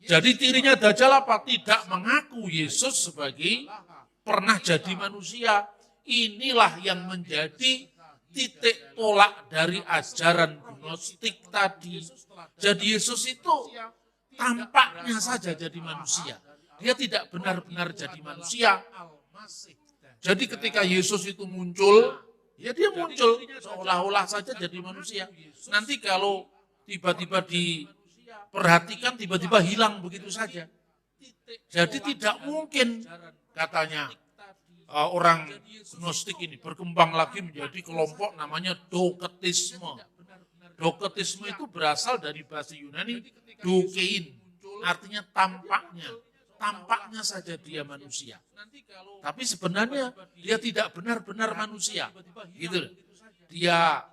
jadi cirinya Dajjal apa? Tidak mengaku Yesus sebagai pernah jadi manusia. Inilah yang menjadi titik tolak dari ajaran Gnostik tadi. Jadi Yesus itu tampaknya saja jadi manusia. Dia tidak benar-benar jadi manusia. Jadi ketika Yesus itu muncul, ya dia muncul seolah-olah saja jadi manusia. Nanti kalau tiba-tiba diperhatikan, tiba-tiba hilang begitu saja. Jadi tidak mungkin katanya orang Gnostik ini berkembang lagi menjadi kelompok namanya Doketisme. Doketisme itu berasal dari bahasa Yunani dokein, artinya tampaknya saja dia manusia. Tapi sebenarnya dia tidak benar-benar manusia. Gitu. Dia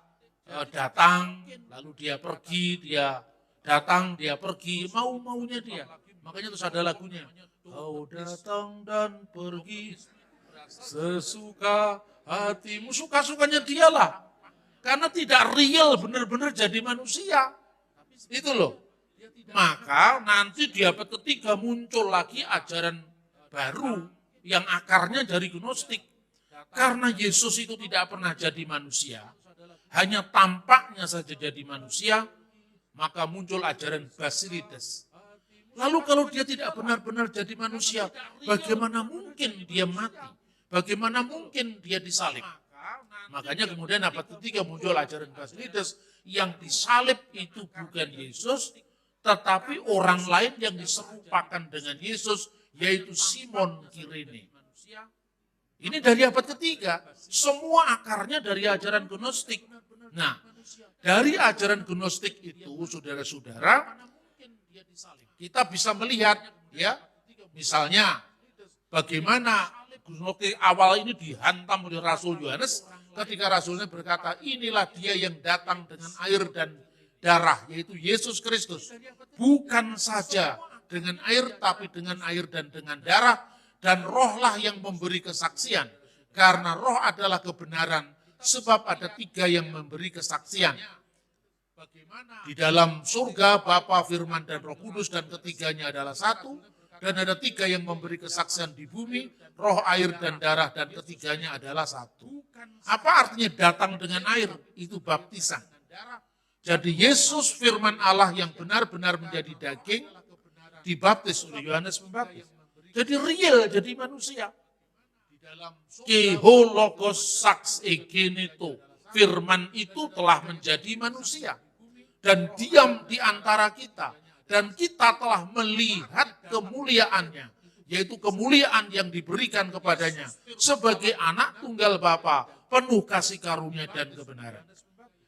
datang, lalu dia pergi, dia datang, dia pergi, mau-maunya dia. Makanya terus ada lagunya. Kau datang dan pergi sesuka hatimu, suka-sukanya dialah. Karena tidak real benar-benar jadi manusia. Itu loh. Maka nanti di abad ketiga muncul lagi ajaran baru yang akarnya dari Gnostik. Karena Yesus itu tidak pernah jadi manusia, hanya tampaknya saja jadi manusia, maka muncul ajaran Basilides. Lalu kalau dia tidak benar-benar jadi manusia, bagaimana mungkin dia mati? Bagaimana mungkin dia disalib? Makanya kemudian abad ketiga muncul ajaran Basilides yang disalib itu bukan Yesus, tetapi orang lain yang diserupakan dengan Yesus, yaitu Simon Kirene. Ini dari abad ketiga, semua akarnya dari ajaran Gnostik. Nah, dari ajaran Gnostik itu, saudara-saudara, kita bisa melihat, ya, misalnya bagaimana Gnostik awal ini dihantam oleh Rasul Yohanes, ketika Rasulnya berkata, inilah dia yang datang dengan air dan darah, yaitu Yesus Kristus. Bukan saja dengan air, tapi dengan air dan dengan darah, dan rohlah yang memberi kesaksian. Karena roh adalah kebenaran, sebab ada 3 yang memberi kesaksian. Di dalam surga, Bapa, Firman, dan Roh Kudus, dan ketiganya adalah satu. Dan ada 3 yang memberi kesaksian di bumi, roh, air, dan darah, dan ketiganya adalah satu. Apa artinya datang dengan air? Itu baptisan. Jadi Yesus firman Allah yang benar-benar menjadi daging, dibaptis oleh Yohanes Pembaptis. Jadi real, jadi manusia. Keho logos sax egeneto. Firman itu telah menjadi manusia. Dan diam di antara kita. Dan kita telah melihat kemuliaannya, yaitu kemuliaan yang diberikan kepadanya sebagai anak tunggal Bapa, penuh kasih karunia dan kebenaran.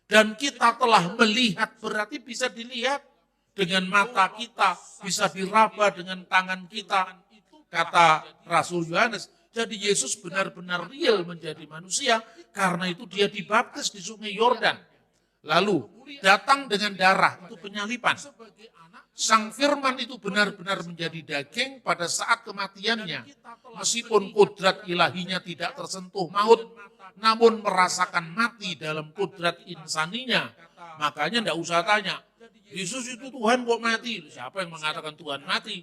Dan kita telah melihat, berarti bisa dilihat dengan mata kita, bisa diraba dengan tangan kita, kata Rasul Yohanes. Jadi Yesus benar-benar real menjadi manusia, karena itu dia dibaptis di Sungai Yordan. Lalu datang dengan darah, itu penyalipan. Sang Firman itu benar-benar menjadi daging pada saat kematiannya. Meskipun kodrat ilahinya tidak tersentuh maut, namun merasakan mati dalam kodrat insaninya. Makanya tidak usah tanya, Yesus itu Tuhan kok mati? Siapa yang mengatakan Tuhan mati?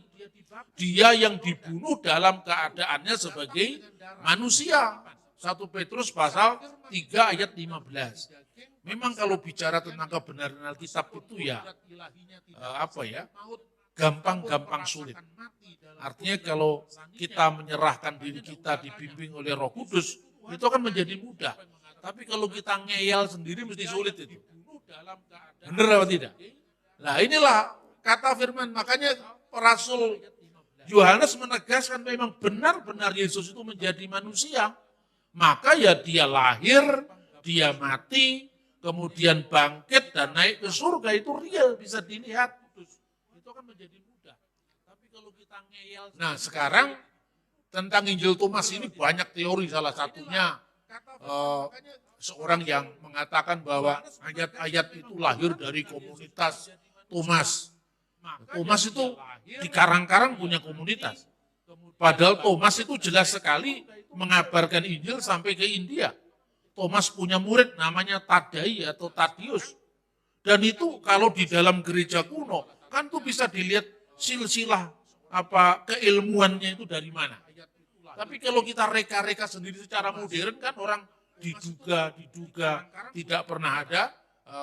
Dia yang dibunuh dalam keadaannya sebagai manusia. 1 Petrus pasal 3 ayat 15. Memang kalau bicara tentang kebenaran Alkitab itu ya, gampang-gampang sulit. Artinya kalau kita menyerahkan diri kita dibimbing oleh Roh Kudus, itu akan menjadi mudah. Tapi kalau kita ngeyel sendiri mesti sulit itu. Benar apa tidak? Nah inilah kata firman, makanya Rasul Yohanes menegaskan memang benar-benar Yesus itu menjadi manusia. Maka ya dia lahir, dia mati, kemudian bangkit dan naik ke surga, itu real, bisa dilihat. Itu akan menjadi mudah. Tapi kalau kita ngeyel. Nah sekarang tentang Injil Thomas ini banyak teori, salah satunya seorang yang mengatakan bahwa ayat-ayat itu lahir dari komunitas Thomas. Thomas itu di karang-karang punya komunitas. Padahal Thomas itu jelas sekali mengabarkan Injil sampai ke India. Thomas punya murid namanya Tadai atau Tadius. Dan itu kalau di dalam gereja kuno, kan tuh bisa dilihat silsilah keilmuannya itu dari mana. Tapi kalau kita reka-reka sendiri secara modern kan orang diduga tidak pernah ada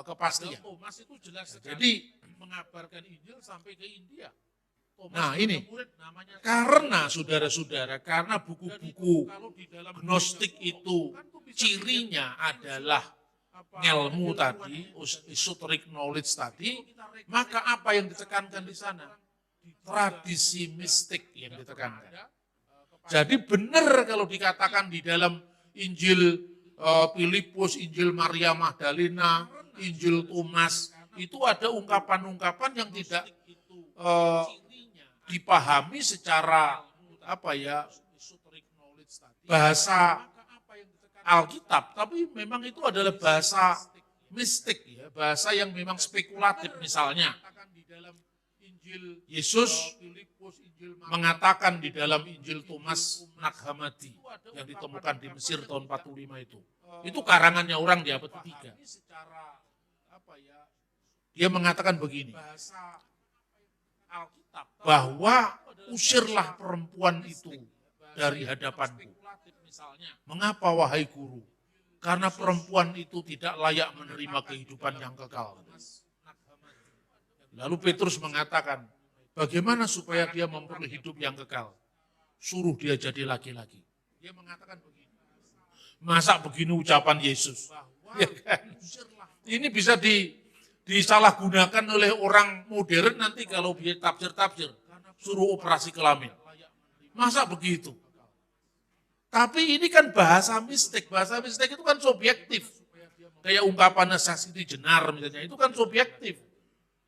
kepastian. Jadi mengabarkan Injil sampai ke India. Nah ini, karena saudara-saudara, karena buku-buku Gnostik itu cirinya adalah ngelmu tadi, esoteric knowledge tadi, maka apa yang ditekankan di sana? Tradisi mistik yang ditekankan. Jadi benar kalau dikatakan di dalam Injil Filipus, Injil Maria Magdalena, Injil Thomas, itu ada ungkapan-ungkapan yang tidak dipahami secara bahasa Alkitab, tapi memang itu adalah bahasa mistik, ya, bahasa yang memang spekulatif. Misalnya Yesus mengatakan di dalam Injil Thomas Nag Hammadi yang ditemukan di Mesir tahun 45 itu karangannya orang di abad ketiga. Dia mengatakan begini, bahwa usirlah perempuan itu dari hadapanku. Mengapa wahai guru? Karena perempuan itu tidak layak menerima kehidupan yang kekal. Lalu Petrus mengatakan, bagaimana supaya dia memperoleh hidup yang kekal? Suruh dia jadi laki-laki. Dia mengatakan begini. Masa begini ucapan Yesus? Ya kan? Ini bisa disalahgunakan oleh orang modern nanti kalau dia tafsir-tafsir. Suruh operasi kelamin. Masa begitu? Tapi ini kan bahasa mistik. Bahasa mistik itu kan subjektif. Kayak ungkapan Sasiti Jenar misalnya, itu kan subjektif.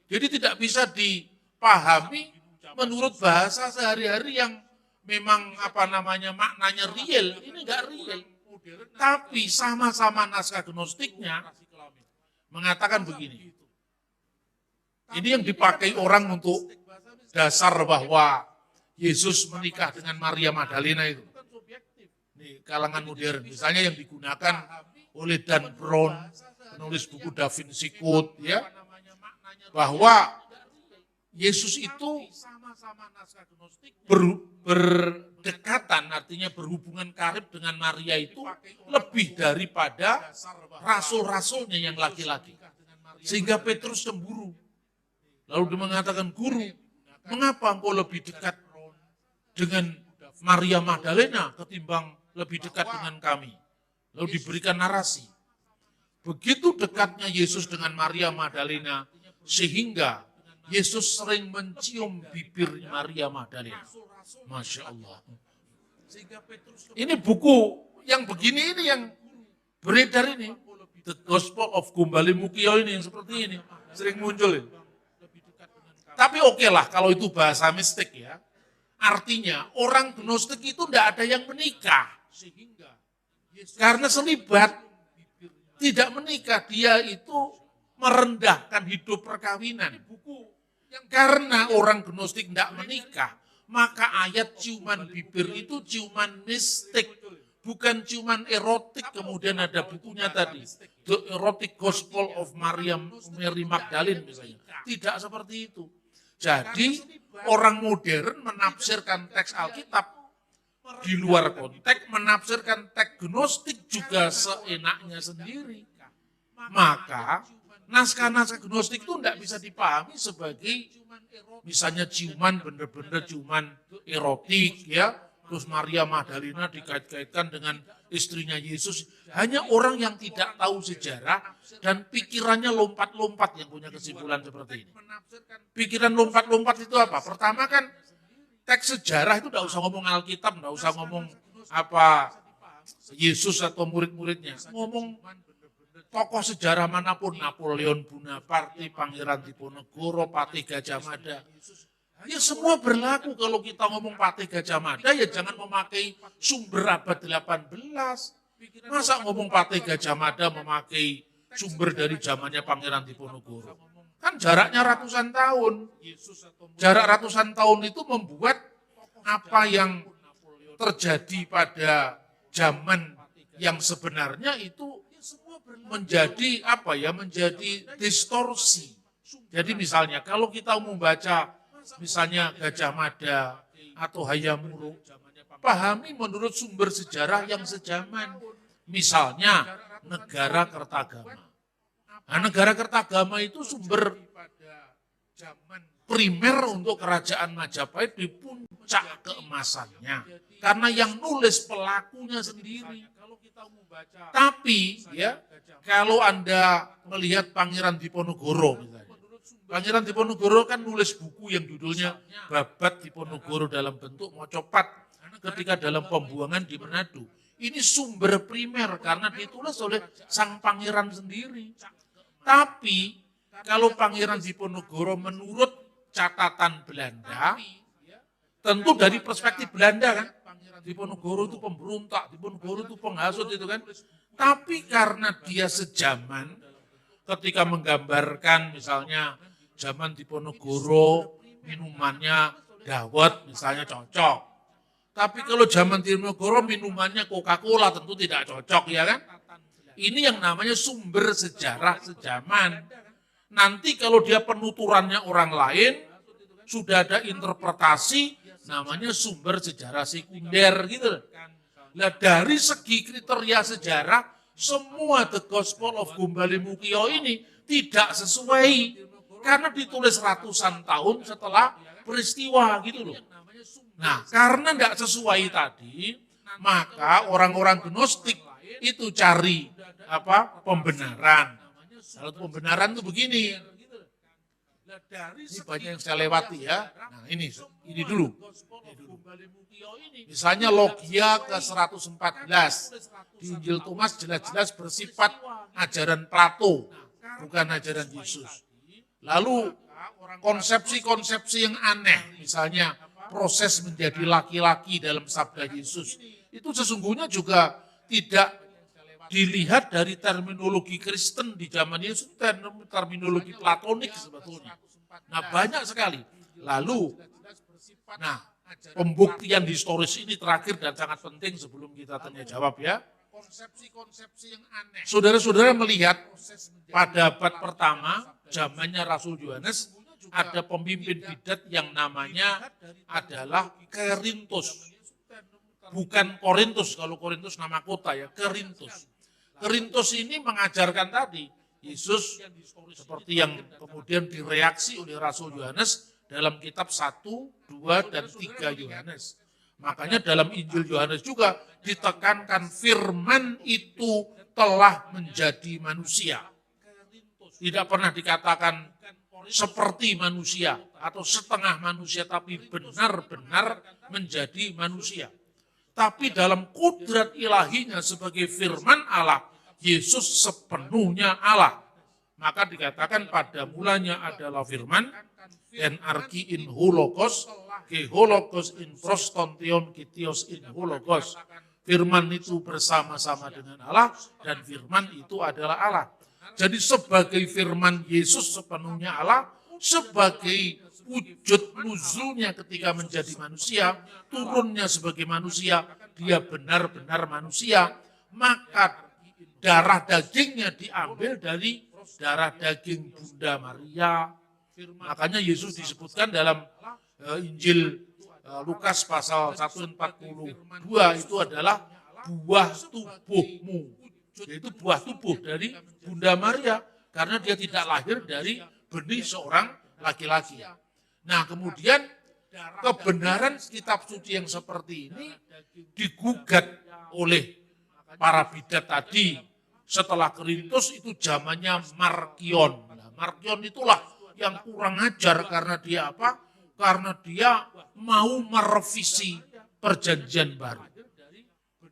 Jadi tidak bisa dipahami menurut bahasa sehari-hari yang memang maknanya real. Ini enggak real. Tapi sama-sama naskah gnostiknya mengatakan begini. Ini yang dipakai orang untuk dasar bahwa Yesus menikah dengan Maria Magdalena itu. Ini kalangan modern, misalnya yang digunakan oleh Dan Brown, penulis buku Da Vinci Code, ya, bahwa Yesus itu berdekatan, artinya berhubungan karib dengan Maria itu lebih daripada rasul-rasulnya yang laki-laki. Sehingga Petrus cemburu. Lalu dia mengatakan, guru, mengapa engkau lebih dekat dengan Maria Magdalena ketimbang lebih dekat dengan kami? Lalu diberikan narasi. Begitu dekatnya Yesus dengan Maria Magdalena, sehingga Yesus sering mencium bibir Maria Magdalena. Masya Allah. Ini buku yang begini ini yang beredar ini. The Gospel of Gumbali Mukio ini yang seperti ini sering muncul ini. Tapi oke lah kalau itu bahasa mistik ya. Artinya orang gnostik itu tidak ada yang menikah. Karena selibat tidak menikah, dia itu merendahkan hidup perkawinan. Karena orang gnostik tidak menikah, maka ayat ciuman bibir itu ciuman mistik. Bukan ciuman erotik, kemudian ada bukunya tadi. The Erotic Gospel of Mary Magdalene misalnya. Tidak seperti itu. Jadi orang modern menafsirkan teks Alkitab di luar konteks, menafsirkan teks gnostik juga seenaknya sendiri. Maka naskah-naskah gnostik itu tidak bisa dipahami sebagai misalnya ciuman, benar-benar ciuman erotik ya. Terus Maria Magdalena dikait-kaitkan dengan istrinya Yesus. Hanya orang yang tidak tahu sejarah dan pikirannya lompat-lompat yang punya kesimpulan seperti ini. Pikiran lompat-lompat itu apa? Pertama kan teks sejarah itu tidak usah ngomong Alkitab, tidak usah ngomong apa Yesus atau murid-muridnya. Ngomong tokoh sejarah manapun, Napoleon Bonaparte, Pangeran Diponegoro, Patih Gajah Mada. Ya semua berlaku kalau kita ngomong Patih Gajah Mada, ya jangan memakai sumber abad 18. Masa ngomong Patih Gajah Mada memakai sumber dari zamannya Pangeran Diponegoro? Kan jaraknya ratusan tahun. Jarak ratusan tahun itu membuat apa yang terjadi pada zaman yang sebenarnya itu menjadi apa ya, menjadi distorsi. Jadi misalnya kalau kita membaca misalnya Gajah Mada atau Hayam Wuruk, pahami menurut sumber sejarah yang sejaman. Misalnya negara Kertagama. Nah, negara Kertagama itu sumber primer untuk kerajaan Majapahit di puncak keemasannya. Karena yang nulis pelakunya sendiri. Tapi ya kalau Anda melihat Pangeran Diponegoro misalnya. Pangeran Diponegoro kan nulis buku yang judulnya Babat Diponegoro dalam bentuk mocopat ketika dalam pembuangan di Manado. Ini sumber primer karena ditulis oleh sang pangeran sendiri. Tapi kalau Pangeran Diponegoro menurut catatan Belanda, tentu dari perspektif Belanda kan, Diponegoro itu pemberontak, Diponegoro itu penghasut itu kan. Tapi karena dia sejaman, ketika menggambarkan misalnya zaman Diponegoro minumannya dawet misalnya cocok. Tapi kalau zaman Diponegoro minumannya Coca-Cola tentu tidak cocok ya kan. Ini yang namanya sumber sejarah sejaman. Nanti kalau dia penuturannya orang lain, sudah ada interpretasi namanya sumber sejarah sekunder gitu. Nah dari segi kriteria sejarah, semua The Gospel of Gumbali Mukio ini tidak sesuai. Karena ditulis ratusan tahun setelah peristiwa gitu loh. Nah karena tidak sesuai tadi, maka orang-orang gnostik itu cari apa pembenaran. Kalau pembenaran itu begini. Ini banyak yang saya lewati ya. Nah ini dulu. Misalnya Logia ke-114. Di Injil Thomas jelas-jelas bersifat ajaran Plato, bukan ajaran Yesus. Lalu konsepsi-konsepsi yang aneh, misalnya proses menjadi laki-laki dalam sabda Yesus, itu sesungguhnya juga tidak dilihat dari terminologi Kristen di zaman Yesus, terminologi Platonik sebetulnya. Nah banyak sekali. Lalu, nah pembuktian historis ini terakhir dan sangat penting sebelum kita tanya jawab ya. Saudara-saudara melihat pada abad pertama, zamannya Rasul Yohanes, ada pemimpin bidat yang namanya adalah Kerintus. Bukan Korintus, kalau Korintus nama kota ya, Kerintus. Kerintus ini mengajarkan tadi, Yesus seperti yang kemudian direaksi oleh Rasul Yohanes dalam kitab 1, 2, dan 3 Yohanes. Makanya dalam Injil Yohanes juga ditekankan firman itu telah menjadi manusia. Tidak pernah dikatakan seperti manusia atau setengah manusia, tapi benar-benar menjadi manusia. Tapi dalam kudrat ilahinya sebagai firman Allah Yesus sepenuhnya Allah. Maka dikatakan pada mulanya adalah firman, en arki in hologos, ke hologos in prostontion kitios in hologos. Firman itu bersama-sama dengan Allah, dan firman itu adalah Allah. Jadi sebagai firman Yesus sepenuhnya Allah, sebagai wujud nuzulnya ketika menjadi manusia, turunnya sebagai manusia, dia benar-benar manusia, maka darah dagingnya diambil dari darah daging Bunda Maria. Makanya Yesus disebutkan dalam Injil Lukas pasal 1:42 itu adalah buah tubuhmu. Yaitu buah tubuh dari Bunda Maria, karena dia tidak lahir dari benih seorang laki-laki. Nah, kemudian kebenaran kitab suci yang seperti ini digugat oleh para bidat tadi. Setelah Korintus itu zamannya Markion. Nah, Markion itulah yang kurang ajar karena dia apa? Karena dia mau merevisi perjanjian baru.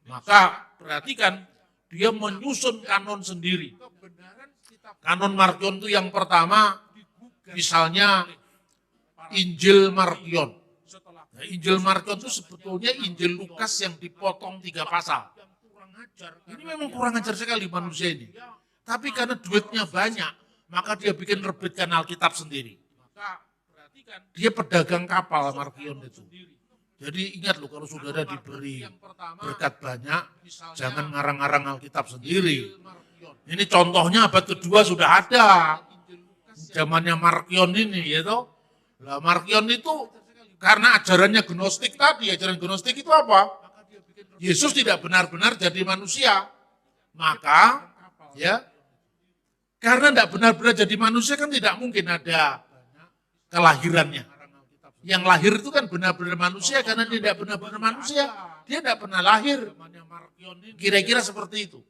Maka perhatikan, dia menyusun kanon sendiri. Kanon Markion itu yang pertama, misalnya Injil Markion. Nah, Injil Markion itu sebetulnya Injil Lukas yang dipotong 3 pasal. Ini memang kurang ajar sekali manusia ini. Tapi karena duitnya banyak, maka dia bikin nerbitkan Alkitab sendiri. Dia pedagang kapal Markion itu. Jadi ingat loh, kalau saudara diberi berkat banyak, jangan ngarang-ngarang Alkitab sendiri. Ini contohnya abad kedua sudah ada. Zamannya Markion ini, gitu. Nah, Markion itu karena ajarannya Gnostik tadi, ajaran Gnostik itu apa? Yesus tidak benar-benar jadi manusia. Maka, ya, karena tidak benar-benar jadi manusia kan tidak mungkin ada kelahirannya. Yang lahir itu kan benar-benar manusia, karena dia tidak benar-benar manusia, dia tidak pernah lahir. Kira-kira seperti itu.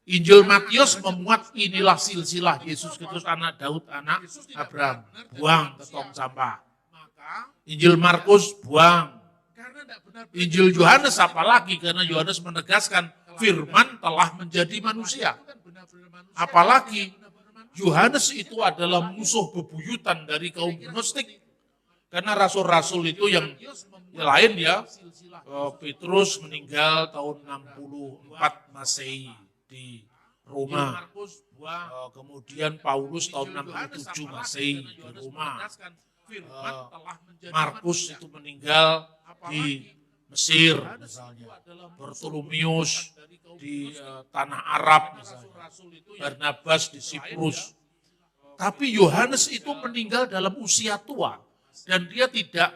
Injil Matius memuat inilah silsilah Yesus Kristus anak Daud, anak Abraham. Buang ke tong sampah. Injil Markus buang. Injil Yohanes apalagi, karena Yohanes menegaskan firman telah menjadi manusia. Apalagi Yohanes itu adalah musuh bebuyutan dari kaum Gnostik. Karena rasul-rasul itu yang lain ya, Petrus meninggal tahun 64 Masehi di Roma. Kemudian Paulus tahun 67 Masehi di Roma. Markus itu meninggal di Mesir misalnya. Bartolomeus di tanah Arab misalnya. Barnabas di Siprus. Tapi Yohanes itu meninggal dalam usia tua. Dan dia tidak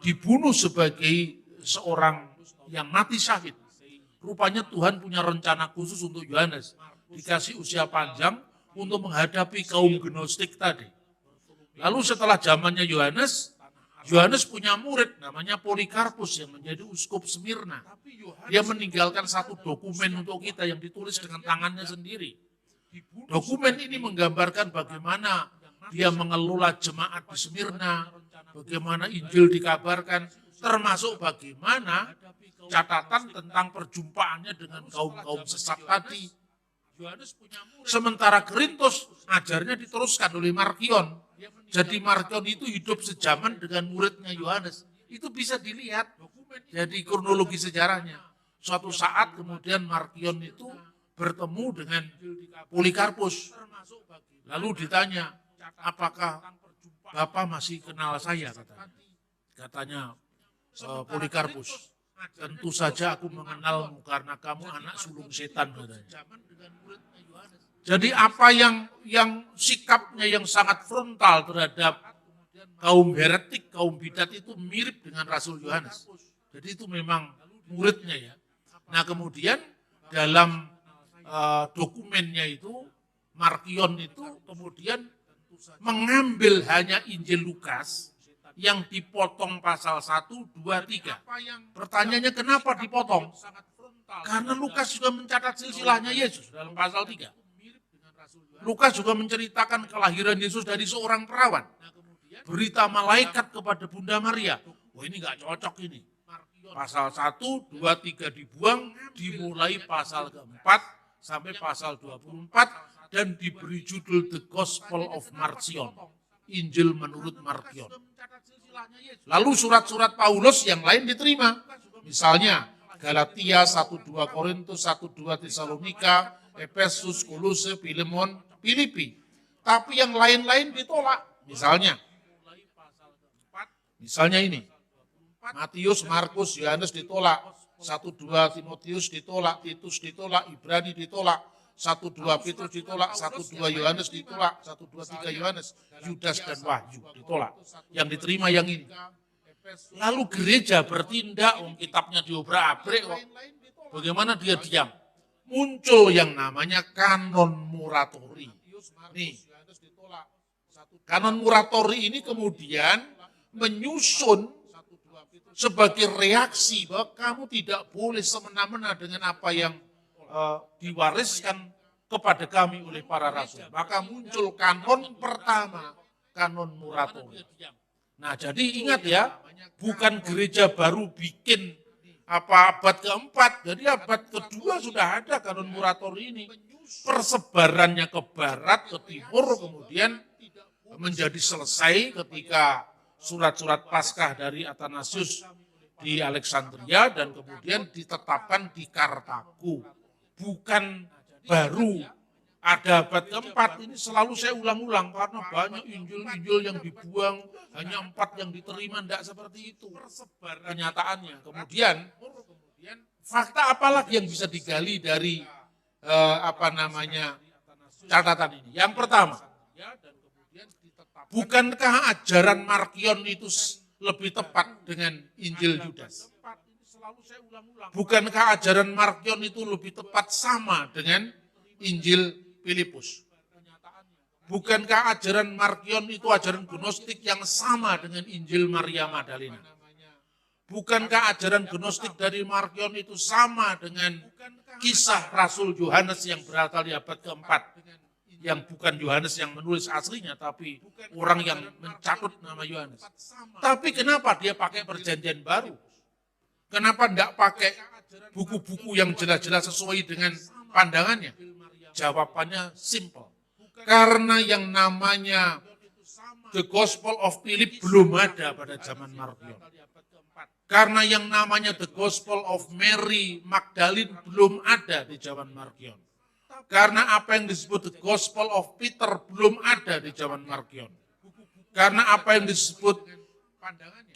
dibunuh sebagai seorang yang mati syahid. Rupanya Tuhan punya rencana khusus untuk Yohanes. Dikasih usia panjang untuk menghadapi kaum Gnostik tadi. Lalu setelah zamannya Yohanes, Yohanes punya murid namanya Polikarpus yang menjadi uskup Smyrna. Dia meninggalkan satu dokumen untuk kita yang ditulis dengan tangannya sendiri. Dokumen ini menggambarkan bagaimana dia mengelola jemaat di Smyrna, bagaimana Injil dikabarkan, termasuk bagaimana catatan tentang perjumpaannya dengan kaum-kaum sesat tadi. Sementara Korintus ajarnya diteruskan oleh Markion. Jadi Markion itu hidup sejaman dengan muridnya Yohanes. Itu bisa dilihat jadi kronologi sejarahnya. Suatu saat kemudian Markion itu bertemu dengan Polikarpus. Lalu ditanya, apakah Bapak masih kenal saya? Katanya Polikarpus. Tentu saja aku mengenalmu karena kamu anak sulung setan. Jadi apa yang sikapnya yang sangat frontal terhadap kaum heretik, kaum bidat itu mirip dengan Rasul Yohanes. Jadi itu memang muridnya ya. Nah kemudian dalam dokumennya itu, Markion itu kemudian mengambil hanya Injil Lukas yang dipotong pasal 1, 2, 3. Pertanyaannya kenapa dipotong? Karena Lukas juga mencatat silsilahnya Yesus dalam pasal 3. Lukas juga menceritakan kelahiran Yesus dari seorang perawan. Berita malaikat kepada Bunda Maria. Wah ini gak cocok ini. Pasal 1, 2, 3 dibuang, dimulai pasal keempat, sampai pasal 24 dan diberi judul The Gospel of Marcion, Injil menurut Markion. Lalu surat-surat Paulus yang lain diterima. Misalnya Galatia, 1-2 Korintus, 1-2 Tesalonika, Efesus, Kolose, Filemon, Filipi. Tapi yang lain-lain ditolak. Misalnya ini, Matius, Markus, Yohanes ditolak, 1-2 Timotius ditolak, Titus ditolak, Ibrani ditolak, 1-2 Petrus ditolak, 1-2 Yohanes ditolak, 1-2-3 Yohanes, Yudas dan Wahyu ditolak. Yang diterima yang ini. Lalu gereja bertindak, kitabnya diobrak-abrik kok. Bagaimana dia diam? Muncul yang namanya kanon muratori. Nih, kanon muratori ini kemudian menyusun sebagai reaksi bahwa kamu tidak boleh semena-mena dengan apa yang diwariskan kepada kami oleh para rasul. Maka muncul kanon pertama, kanon muratori. Nah, jadi ingat ya, bukan gereja baru bikin abad keempat, jadi abad kedua sudah ada kanon muratori ini. Persebarannya ke barat, ke timur, kemudian menjadi selesai ketika surat-surat Paskah dari Athanasius di Alexandria dan kemudian ditetapkan di Kartago. Bukan baru ada abad keempat, ini selalu saya ulang-ulang karena banyak Injil-Injil yang dibuang, hanya 4 yang diterima, tidak seperti itu kenyataannya. Kemudian fakta apalagi yang bisa digali dari catatan ini? Yang pertama, bukankah ajaran Markion itu lebih tepat dengan Injil Yudas? Bukankah ajaran Markion itu lebih tepat sama dengan Injil Filipus? Bukankah ajaran Markion itu ajaran gnostik yang sama dengan Injil Maria Magdalena? Bukankah ajaran gnostik dari Markion itu sama dengan kisah Rasul Yohanes yang berasal di abad keempat? Yang bukan Yohanes yang menulis aslinya, tapi orang yang mencatut nama Yohanes. Tapi kenapa dia pakai perjanjian baru? Kenapa tidak pakai buku-buku yang jelas-jelas sesuai dengan pandangannya? Jawabannya simple. Karena yang namanya The Gospel of Philip belum ada pada zaman Markion. Karena yang namanya The Gospel of Mary Magdalene belum ada di zaman Markion. Karena apa yang disebut The Gospel of Peter belum ada di zaman Markion. Karena apa yang disebut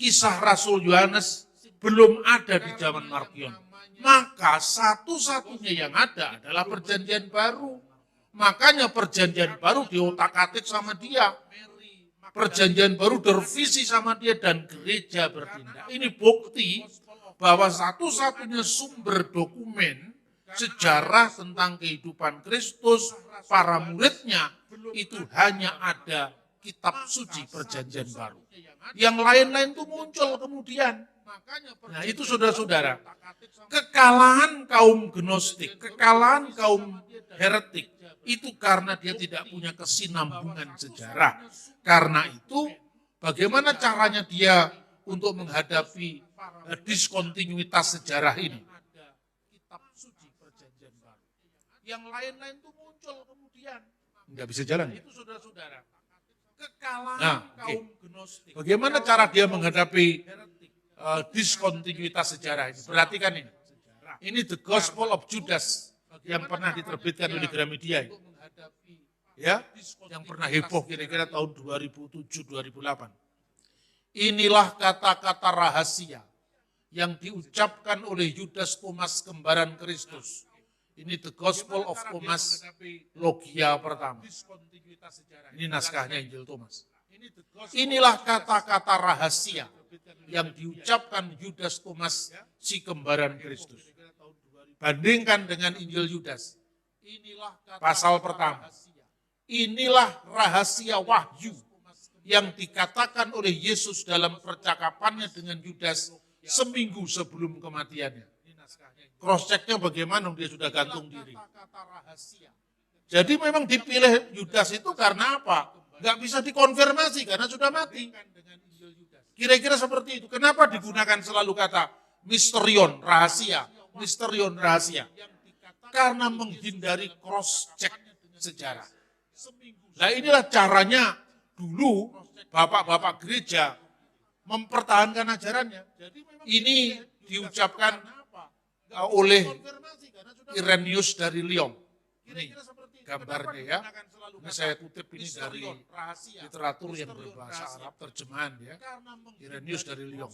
kisah Rasul Yohanes belum ada di zaman Markion. Maka satu-satunya yang ada adalah perjanjian baru. Makanya perjanjian baru diotak-atik sama dia. Perjanjian baru direvisi sama dia dan gereja bertindak. Ini bukti bahwa satu-satunya sumber dokumen sejarah tentang kehidupan Kristus, para muridnya, itu hanya ada kitab suci perjanjian baru. Yang lain-lain itu muncul kemudian. Nah itu saudara-saudara, kekalahan kaum gnostik, kekalahan kaum heretik, itu karena dia tidak punya kesinambungan sejarah. Karena itu bagaimana caranya dia untuk menghadapi diskontinuitas sejarah ini? Yang lain-lain itu muncul kemudian. Nggak bisa jalan. Itu saudara-saudara. Kekalahan kaum gnostik. Bagaimana cara dia menghadapi diskontinuitas sejarah ini? Perhatikan ini. Ini The Gospel of Judas yang pernah diterbitkan oleh Gramedia. Ya, yang pernah heboh kira-kira tahun 2007-2008. Inilah kata-kata rahasia yang diucapkan oleh Yudas Thomas kembaran Kristus. Ini The Gospel of Thomas, logia pertama. Ini naskahnya Injil Thomas. Inilah kata-kata rahasia yang diucapkan Yudas Thomas, si kembaran Kristus. Bandingkan dengan Injil Yudas. Pasal pertama. Inilah rahasia wahyu yang dikatakan oleh Yesus dalam percakapannya dengan Yudas seminggu sebelum kematiannya. Cross-checknya bagaimana dia sudah gantung diri. Jadi memang dipilih Yudas itu karena apa? Nggak bisa dikonfirmasi karena sudah mati. Kira-kira seperti itu. Kenapa digunakan selalu kata misterion, rahasia, misterion, rahasia? karena menghindari cross check sejarah. Nah inilah caranya dulu bapak-bapak gereja mempertahankan ajarannya. Ini diucapkan oleh Irenaeus dari Lyon. Ini gambarnya ya. Ini saya kutip ini dari literatur yang berbahasa Arab, terjemahan ya. Irenaeus dari Lyon.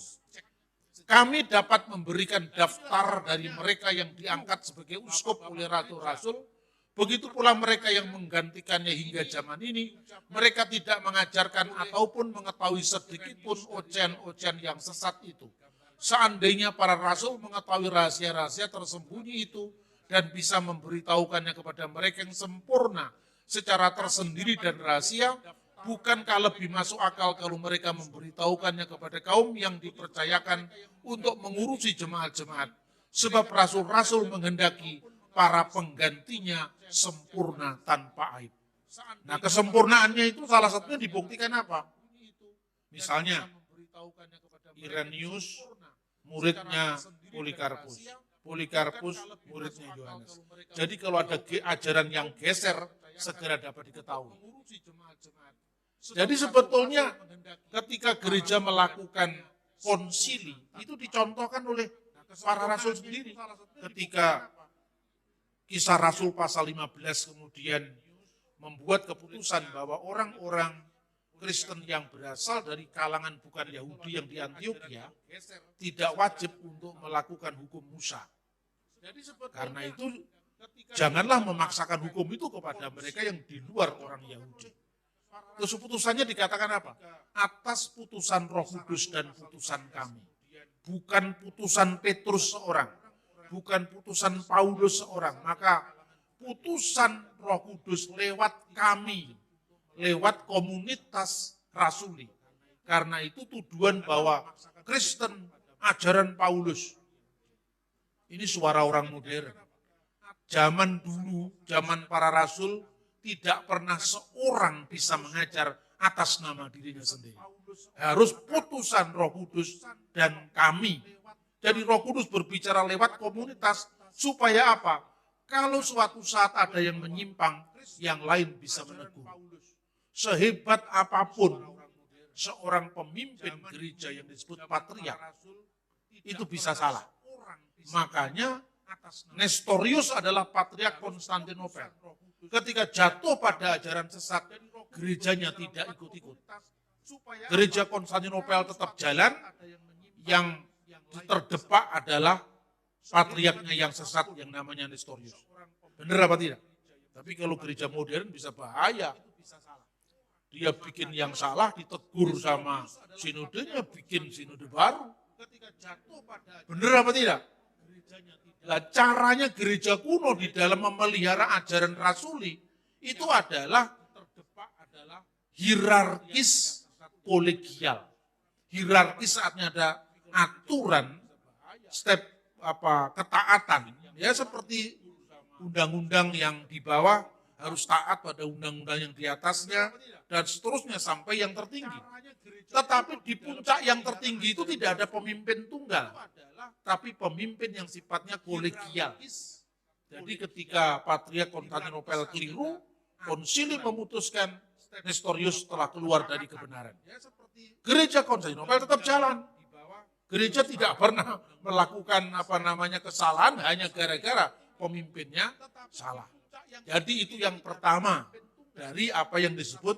Kami dapat memberikan daftar dari mereka yang diangkat sebagai uskup oleh Ratu Rasul. Begitu pula mereka yang menggantikannya hingga zaman ini, mereka tidak mengajarkan ataupun mengetahui sedikit pun ocehan-ocehan yang sesat itu. Seandainya para rasul mengetahui rahasia-rahasia tersembunyi itu dan bisa memberitahukannya kepada mereka yang sempurna secara tersendiri dan rahasia, bukankah lebih masuk akal kalau mereka memberitahukannya kepada kaum yang dipercayakan untuk mengurusi jemaat-jemaat? Sebab rasul-rasul menghendaki para penggantinya sempurna tanpa aib. Nah kesempurnaannya itu salah satunya dibuktikan apa? Misalnya Irenaeus muridnya Polikarpus, Polikarpus muridnya Yohanes. Jadi kalau ada ajaran yang geser segera dapat diketahui. Jadi sebetulnya ketika gereja melakukan konsili itu dicontohkan oleh para rasul sendiri. Ketika Kisah Rasul pasal 15 kemudian membuat keputusan bahwa orang-orang Kristen yang berasal dari kalangan bukan Yahudi yang di Antioquia tidak wajib untuk melakukan hukum Musa. Karena itu janganlah memaksakan hukum itu kepada mereka yang di luar orang Yahudi. Terus putusannya dikatakan apa? Atas putusan Roh Kudus dan putusan kami. Bukan putusan Petrus seorang. Bukan putusan Paulus seorang, maka putusan Roh Kudus lewat kami, lewat komunitas rasuli. Karena itu tuduhan bahwa Kristen ajaran Paulus, ini suara orang modern. Zaman dulu, zaman para rasul, tidak pernah seorang bisa mengajar atas nama dirinya sendiri. Harus putusan Roh Kudus dan kami. Jadi Roh Kudus berbicara lewat komunitas supaya apa? Kalau suatu saat ada yang menyimpang, yang lain bisa menegur. Sehebat apapun seorang pemimpin gereja yang disebut patriark, itu bisa salah. Makanya Nestorius adalah patriark Konstantinopel. Ketika jatuh pada ajaran sesat, gerejanya tidak ikut-ikut. Gereja Konstantinopel tetap jalan, yang terdepak adalah patriarknya yang sesat yang namanya Nestorius. Benar apa tidak? Tapi kalau gereja modern bisa bahaya. Dia bikin yang salah, ditegur sama sinodenya, bikin sinode baru. Benar apa tidak? Nah, caranya gereja kuno di dalam memelihara ajaran rasuli itu adalah hierarkis kolegial. Hierarkis saatnya ada aturan, step ketaatan, ya seperti undang-undang yang di bawah harus taat pada undang-undang yang di atasnya dan seterusnya sampai yang tertinggi. Tetapi di puncak yang tertinggi itu tidak ada pemimpin tunggal, tapi pemimpin yang sifatnya kolegial. Jadi ketika Patriark Konstantinopel keliru, konsili memutuskan Nestorius telah keluar dari kebenaran. Gereja Konstantinopel tetap jalan. Gereja tidak pernah melakukan kesalahan hanya gara-gara pemimpinnya salah. Jadi itu yang pertama dari apa yang disebut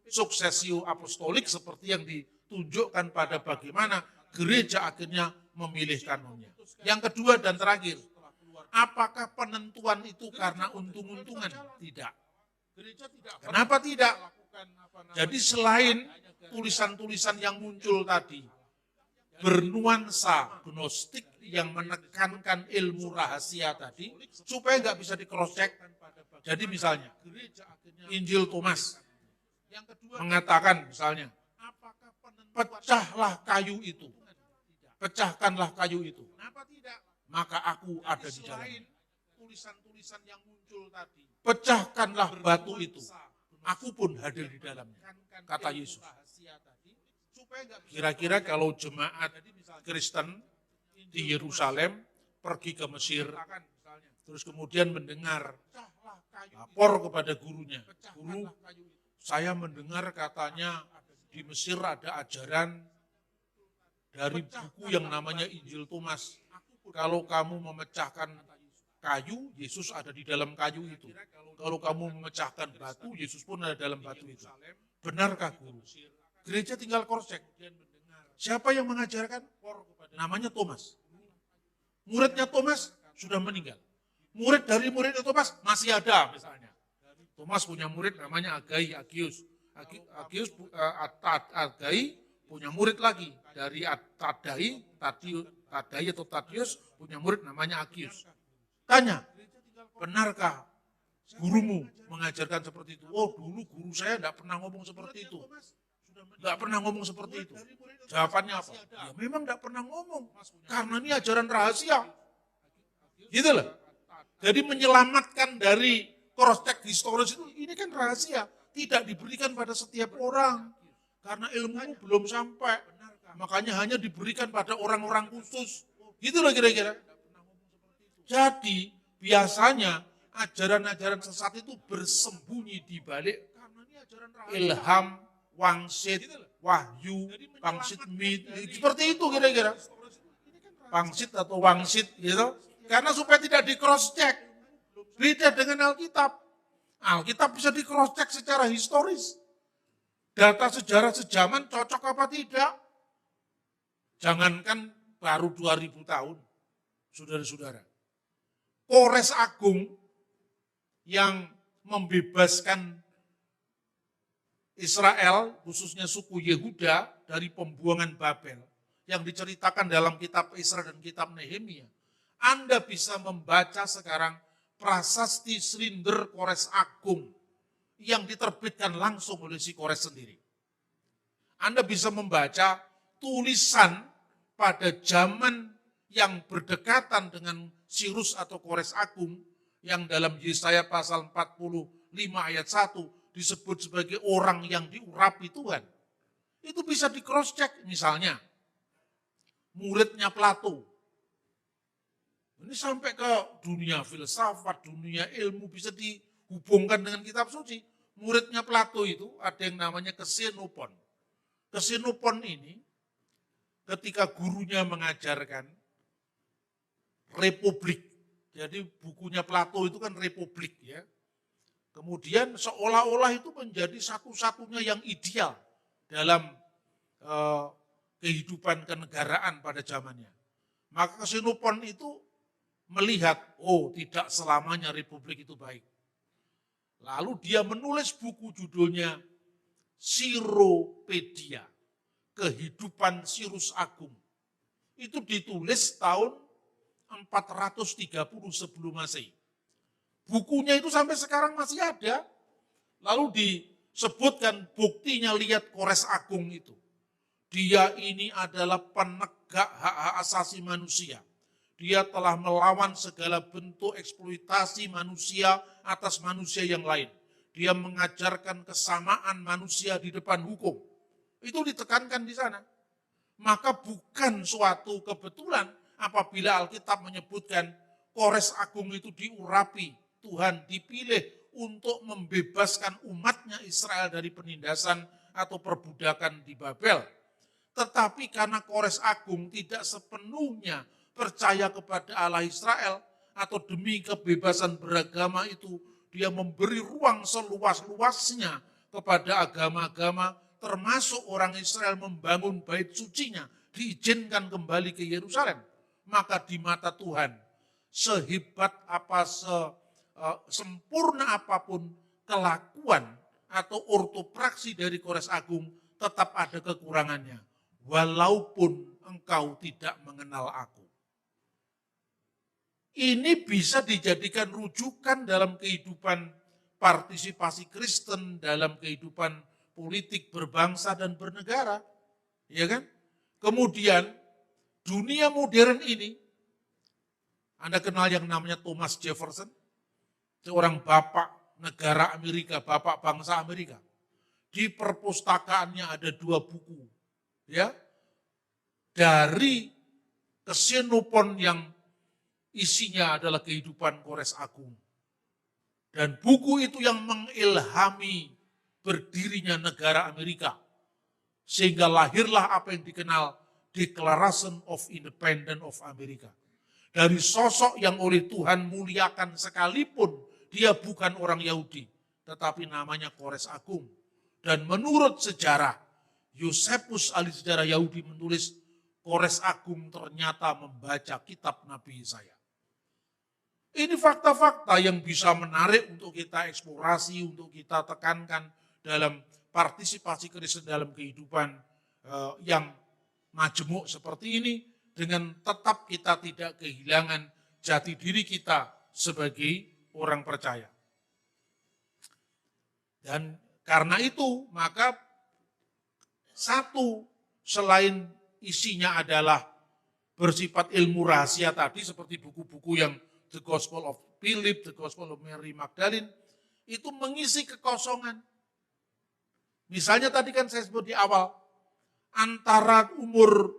suksesio apostolik seperti yang ditunjukkan pada bagaimana gereja akhirnya memilih kanonnya. Yang kedua dan terakhir, apakah penentuan itu karena untung-untungan? Tidak. Kenapa tidak? Jadi selain tulisan-tulisan yang muncul tadi, bernuansa gnostik yang menekankan ilmu rahasia tadi supaya nggak bisa di cross check. Jadi misalnya Injil Thomas mengatakan misalnya pecahlah kayu itu, pecahkanlah kayu itu, maka aku ada di dalamnya. Pecahkanlah batu itu, aku pun hadir di dalamnya, kata Yesus. Kira-kira kalau jemaat Kristen di Yerusalem pergi ke Mesir, terus kemudian mendengar lapor kepada gurunya. Guru, saya mendengar katanya di Mesir ada ajaran dari buku yang namanya Injil Thomas. Kalau kamu memecahkan kayu, Yesus ada di dalam kayu itu. Kalau kamu memecahkan batu, Yesus pun ada dalam batu itu. Benarkah guru? Gereja tinggal cross check. Siapa yang mengajarkan? Namanya Thomas. Muridnya Thomas sudah meninggal. Murid dari muridnya Thomas masih ada misalnya. Thomas punya murid namanya Agius. Agai punya murid lagi. Dari Tadai atau Tadius punya murid namanya Agius. Tanya, benarkah gurumu mengajarkan seperti itu? Oh, dulu guru saya tidak pernah ngomong seperti itu. Tidak pernah ngomong seperti itu. Jawabannya apa? Ya memang tidak pernah ngomong. Karena ini ajaran rahasia. Gitu loh. Jadi menyelamatkan dari cross check historis itu, ini kan rahasia. Tidak diberikan pada setiap orang. Karena ilmu belum sampai. Makanya hanya diberikan pada orang-orang khusus. Gitu loh kira-kira. Jadi biasanya ajaran-ajaran sesat itu bersembunyi di balik ilham, wangsit, wahyu, pangsit mit, seperti itu kira-kira. Pangsit atau wangsit gitu. Karena supaya tidak di cross check. Beda dengan Alkitab. Alkitab bisa di cross check secara historis. Data sejarah sejaman cocok apa tidak? Jangankan baru 2000 tahun, saudara-saudara. Kores Agung yang membebaskan Israel, khususnya suku Yehuda dari pembuangan Babel, yang diceritakan dalam kitab Esra dan kitab Nehemia. Anda bisa membaca sekarang prasasti silinder Kores Agung yang diterbitkan langsung oleh si Kores sendiri. Anda bisa membaca tulisan pada zaman yang berdekatan dengan Sirus atau Kores Agung yang dalam Yesaya pasal 45 ayat 1 disebut sebagai orang yang diurapi Tuhan. Itu bisa di cross check misalnya. Muridnya Plato. Ini sampai ke dunia filsafat, dunia ilmu bisa dihubungkan dengan kitab suci. Muridnya Plato itu ada yang namanya Xenophon. Xenophon ini ketika gurunya mengajarkan Republik. Jadi bukunya Plato itu kan Republik ya. Kemudian seolah-olah itu menjadi satu-satunya yang ideal dalam kehidupan kenegaraan pada zamannya. Maka Xenophon itu melihat, oh tidak selamanya Republik itu baik. Lalu dia menulis buku judulnya Siropedia, Kehidupan Sirus Agung. Itu ditulis tahun 430 sebelum Masehi. Bukunya itu sampai sekarang masih ada. Lalu disebutkan buktinya, lihat Kores Agung itu. Dia ini adalah penegak hak-hak asasi manusia. Dia telah melawan segala bentuk eksploitasi manusia atas manusia yang lain. Dia mengajarkan kesamaan manusia di depan hukum. Itu ditekankan di sana. Maka bukan suatu kebetulan apabila Alkitab menyebutkan Kores Agung itu diurapi, Tuhan dipilih untuk membebaskan umatnya Israel dari penindasan atau perbudakan di Babel. Tetapi karena Kores Agung tidak sepenuhnya percaya kepada Allah Israel atau demi kebebasan beragama itu, dia memberi ruang seluas-luasnya kepada agama-agama, termasuk orang Israel membangun bait sucinya, diizinkan kembali ke Yerusalem. Maka di mata Tuhan, sehebat apa, sempurna apapun kelakuan atau ortopraksi dari Kores Agung, tetap ada kekurangannya. Walaupun engkau tidak mengenal aku. Ini bisa dijadikan rujukan dalam kehidupan partisipasi Kristen, dalam kehidupan politik berbangsa dan bernegara. Ya kan? Kemudian dunia modern ini, Anda kenal yang namanya Thomas Jefferson, seorang bapak negara Amerika, bapak bangsa Amerika. Di perpustakaannya ada 2 buku, ya, dari Xenophon yang isinya adalah kehidupan Kores Agung. Dan buku itu yang mengilhami berdirinya negara Amerika. Sehingga lahirlah apa yang dikenal Declaration of Independence of America. Dari sosok yang oleh Tuhan muliakan sekalipun dia bukan orang Yahudi, tetapi namanya Kores Agung. Dan menurut sejarah, Yosefus ahli sejarah Yahudi menulis Kores Agung ternyata membaca kitab Nabi Yesaya. Ini fakta-fakta yang bisa menarik untuk kita eksplorasi, untuk kita tekankan dalam partisipasi Kristen dalam kehidupan yang majemuk seperti ini, dengan tetap kita tidak kehilangan jati diri kita sebagai orang percaya. Dan karena itu, maka satu, selain isinya adalah bersifat ilmu rahasia tadi, seperti buku-buku yang The Gospel of Philip, The Gospel of Mary Magdalene, itu mengisi kekosongan. Misalnya tadi kan saya sebut di awal, antara umur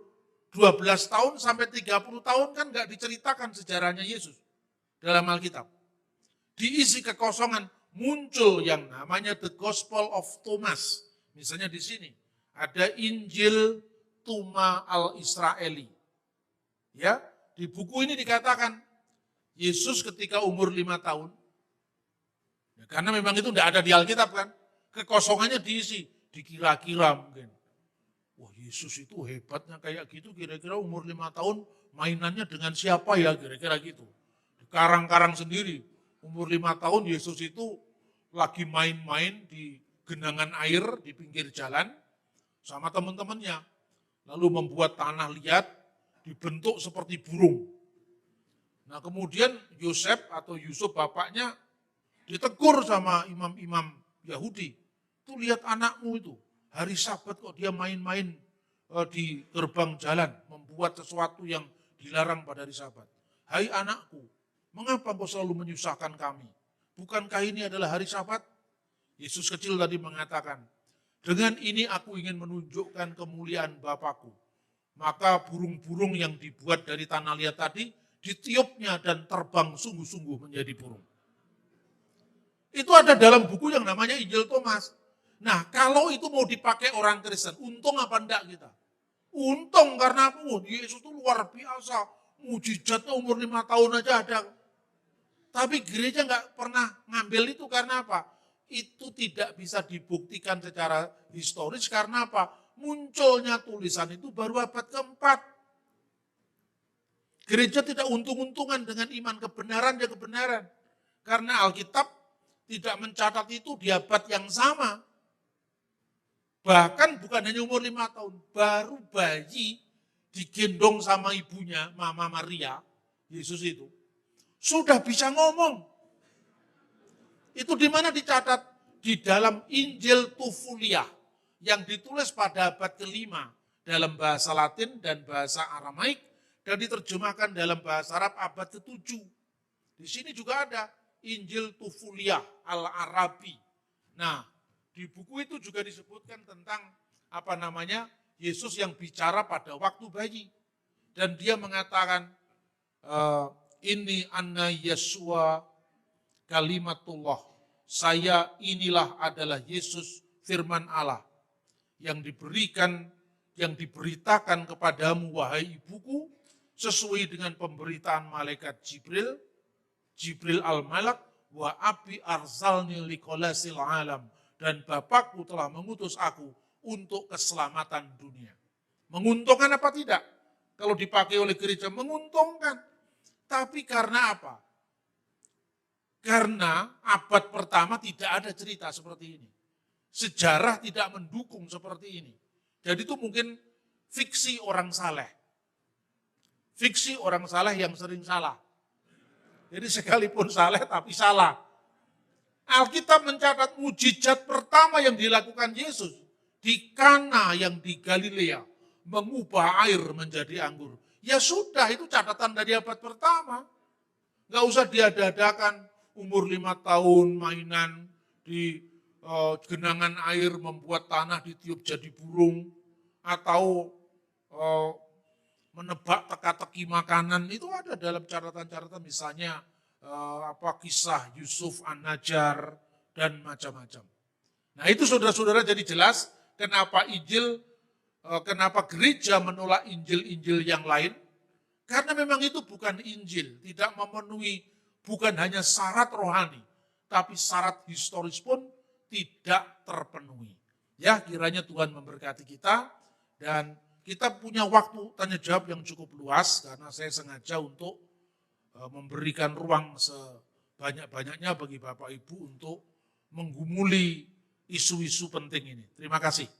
12 tahun sampai 30 tahun kan nggak diceritakan sejarahnya Yesus dalam Alkitab. Diisi kekosongan, muncul yang namanya The Gospel of Thomas. Misalnya di sini ada Injil Tuma al-Israeli. Ya, di buku ini dikatakan Yesus ketika umur 5 tahun, ya, karena memang itu tidak ada di Alkitab kan, kekosongannya diisi, dikira-kira mungkin. Wah, Yesus itu hebatnya kayak gitu, kira-kira umur 5 tahun mainannya dengan siapa ya, kira-kira gitu. Di karang-karang sendiri, umur 5 tahun Yesus itu lagi main-main di genangan air di pinggir jalan sama teman-temannya. Lalu membuat tanah liat dibentuk seperti burung. Nah kemudian Yosef atau Yusuf bapaknya ditegur sama imam-imam Yahudi. Tuh lihat anakmu itu, hari Sabat kok dia main-main di gerbang jalan, membuat sesuatu yang dilarang pada hari Sabat. Hai anakku, mengapa kau selalu menyusahkan kami? Bukankah ini adalah hari Sabat? Yesus kecil tadi mengatakan, dengan ini aku ingin menunjukkan kemuliaan Bapakku. Maka burung-burung yang dibuat dari tanah liat tadi, ditiupnya dan terbang sungguh-sungguh menjadi burung. Itu ada dalam buku yang namanya Injil Thomas. Nah, kalau itu mau dipakai orang Kristen, untung apa enggak kita? Untung karena Yesus itu luar biasa. Mujizatnya umur 5 tahun aja ada. Tapi gereja nggak pernah ngambil itu karena apa? Itu tidak bisa dibuktikan secara historis karena apa? Munculnya tulisan itu baru abad keempat. Gereja tidak untung-untungan dengan iman kebenaran dan kebenaran. Karena Alkitab tidak mencatat itu di abad yang sama. Bahkan bukan hanya umur 5 tahun, baru bayi digendong sama ibunya, Mama Maria, Yesus itu, sudah bisa ngomong. Itu di mana dicatat? Di dalam Injil Tufuliah yang ditulis pada abad ke-5 dalam bahasa Latin dan bahasa Aramaik dan diterjemahkan dalam bahasa Arab abad ke-7. Di sini juga ada Injil Tufuliah al-Arabi. Nah, di buku itu juga disebutkan tentang Yesus yang bicara pada waktu bayi. Dan dia mengatakan, ini anna Yesua kalimatullah. Saya inilah adalah Yesus firman Allah yang diberitakan kepadamu wahai ibuku sesuai dengan pemberitaan malaikat Jibril al-Malak wa abi arsalni liqolasil alam, dan Bapakku telah mengutus aku untuk keselamatan dunia. Menguntungkan apa tidak? Kalau dipakai oleh gereja menguntungkan. Tapi karena apa? Karena abad pertama tidak ada cerita seperti ini. Sejarah tidak mendukung seperti ini. Jadi itu mungkin fiksi orang saleh. Fiksi orang saleh yang sering salah. Jadi sekalipun saleh tapi salah. Alkitab mencatat mujizat pertama yang dilakukan Yesus di Kana yang di Galilea, mengubah air menjadi anggur. Ya sudah, itu catatan dari abad pertama. Gak usah diada-adakan umur 5 tahun mainan di genangan air membuat tanah ditiup jadi burung, atau menebak teka-teki makanan itu ada dalam catatan-catatan, misalnya kisah Yusuf An-Najjar dan macam-macam. Nah itu saudara-saudara jadi jelas kenapa gereja menolak Injil-Injil yang lain, karena memang itu bukan Injil, tidak memenuhi bukan hanya syarat rohani, tapi syarat historis pun tidak terpenuhi. Ya, kiranya Tuhan memberkati kita, dan kita punya waktu tanya jawab yang cukup luas, karena saya sengaja untuk memberikan ruang sebanyak-banyaknya bagi Bapak Ibu untuk menggumuli isu-isu penting ini. Terima kasih.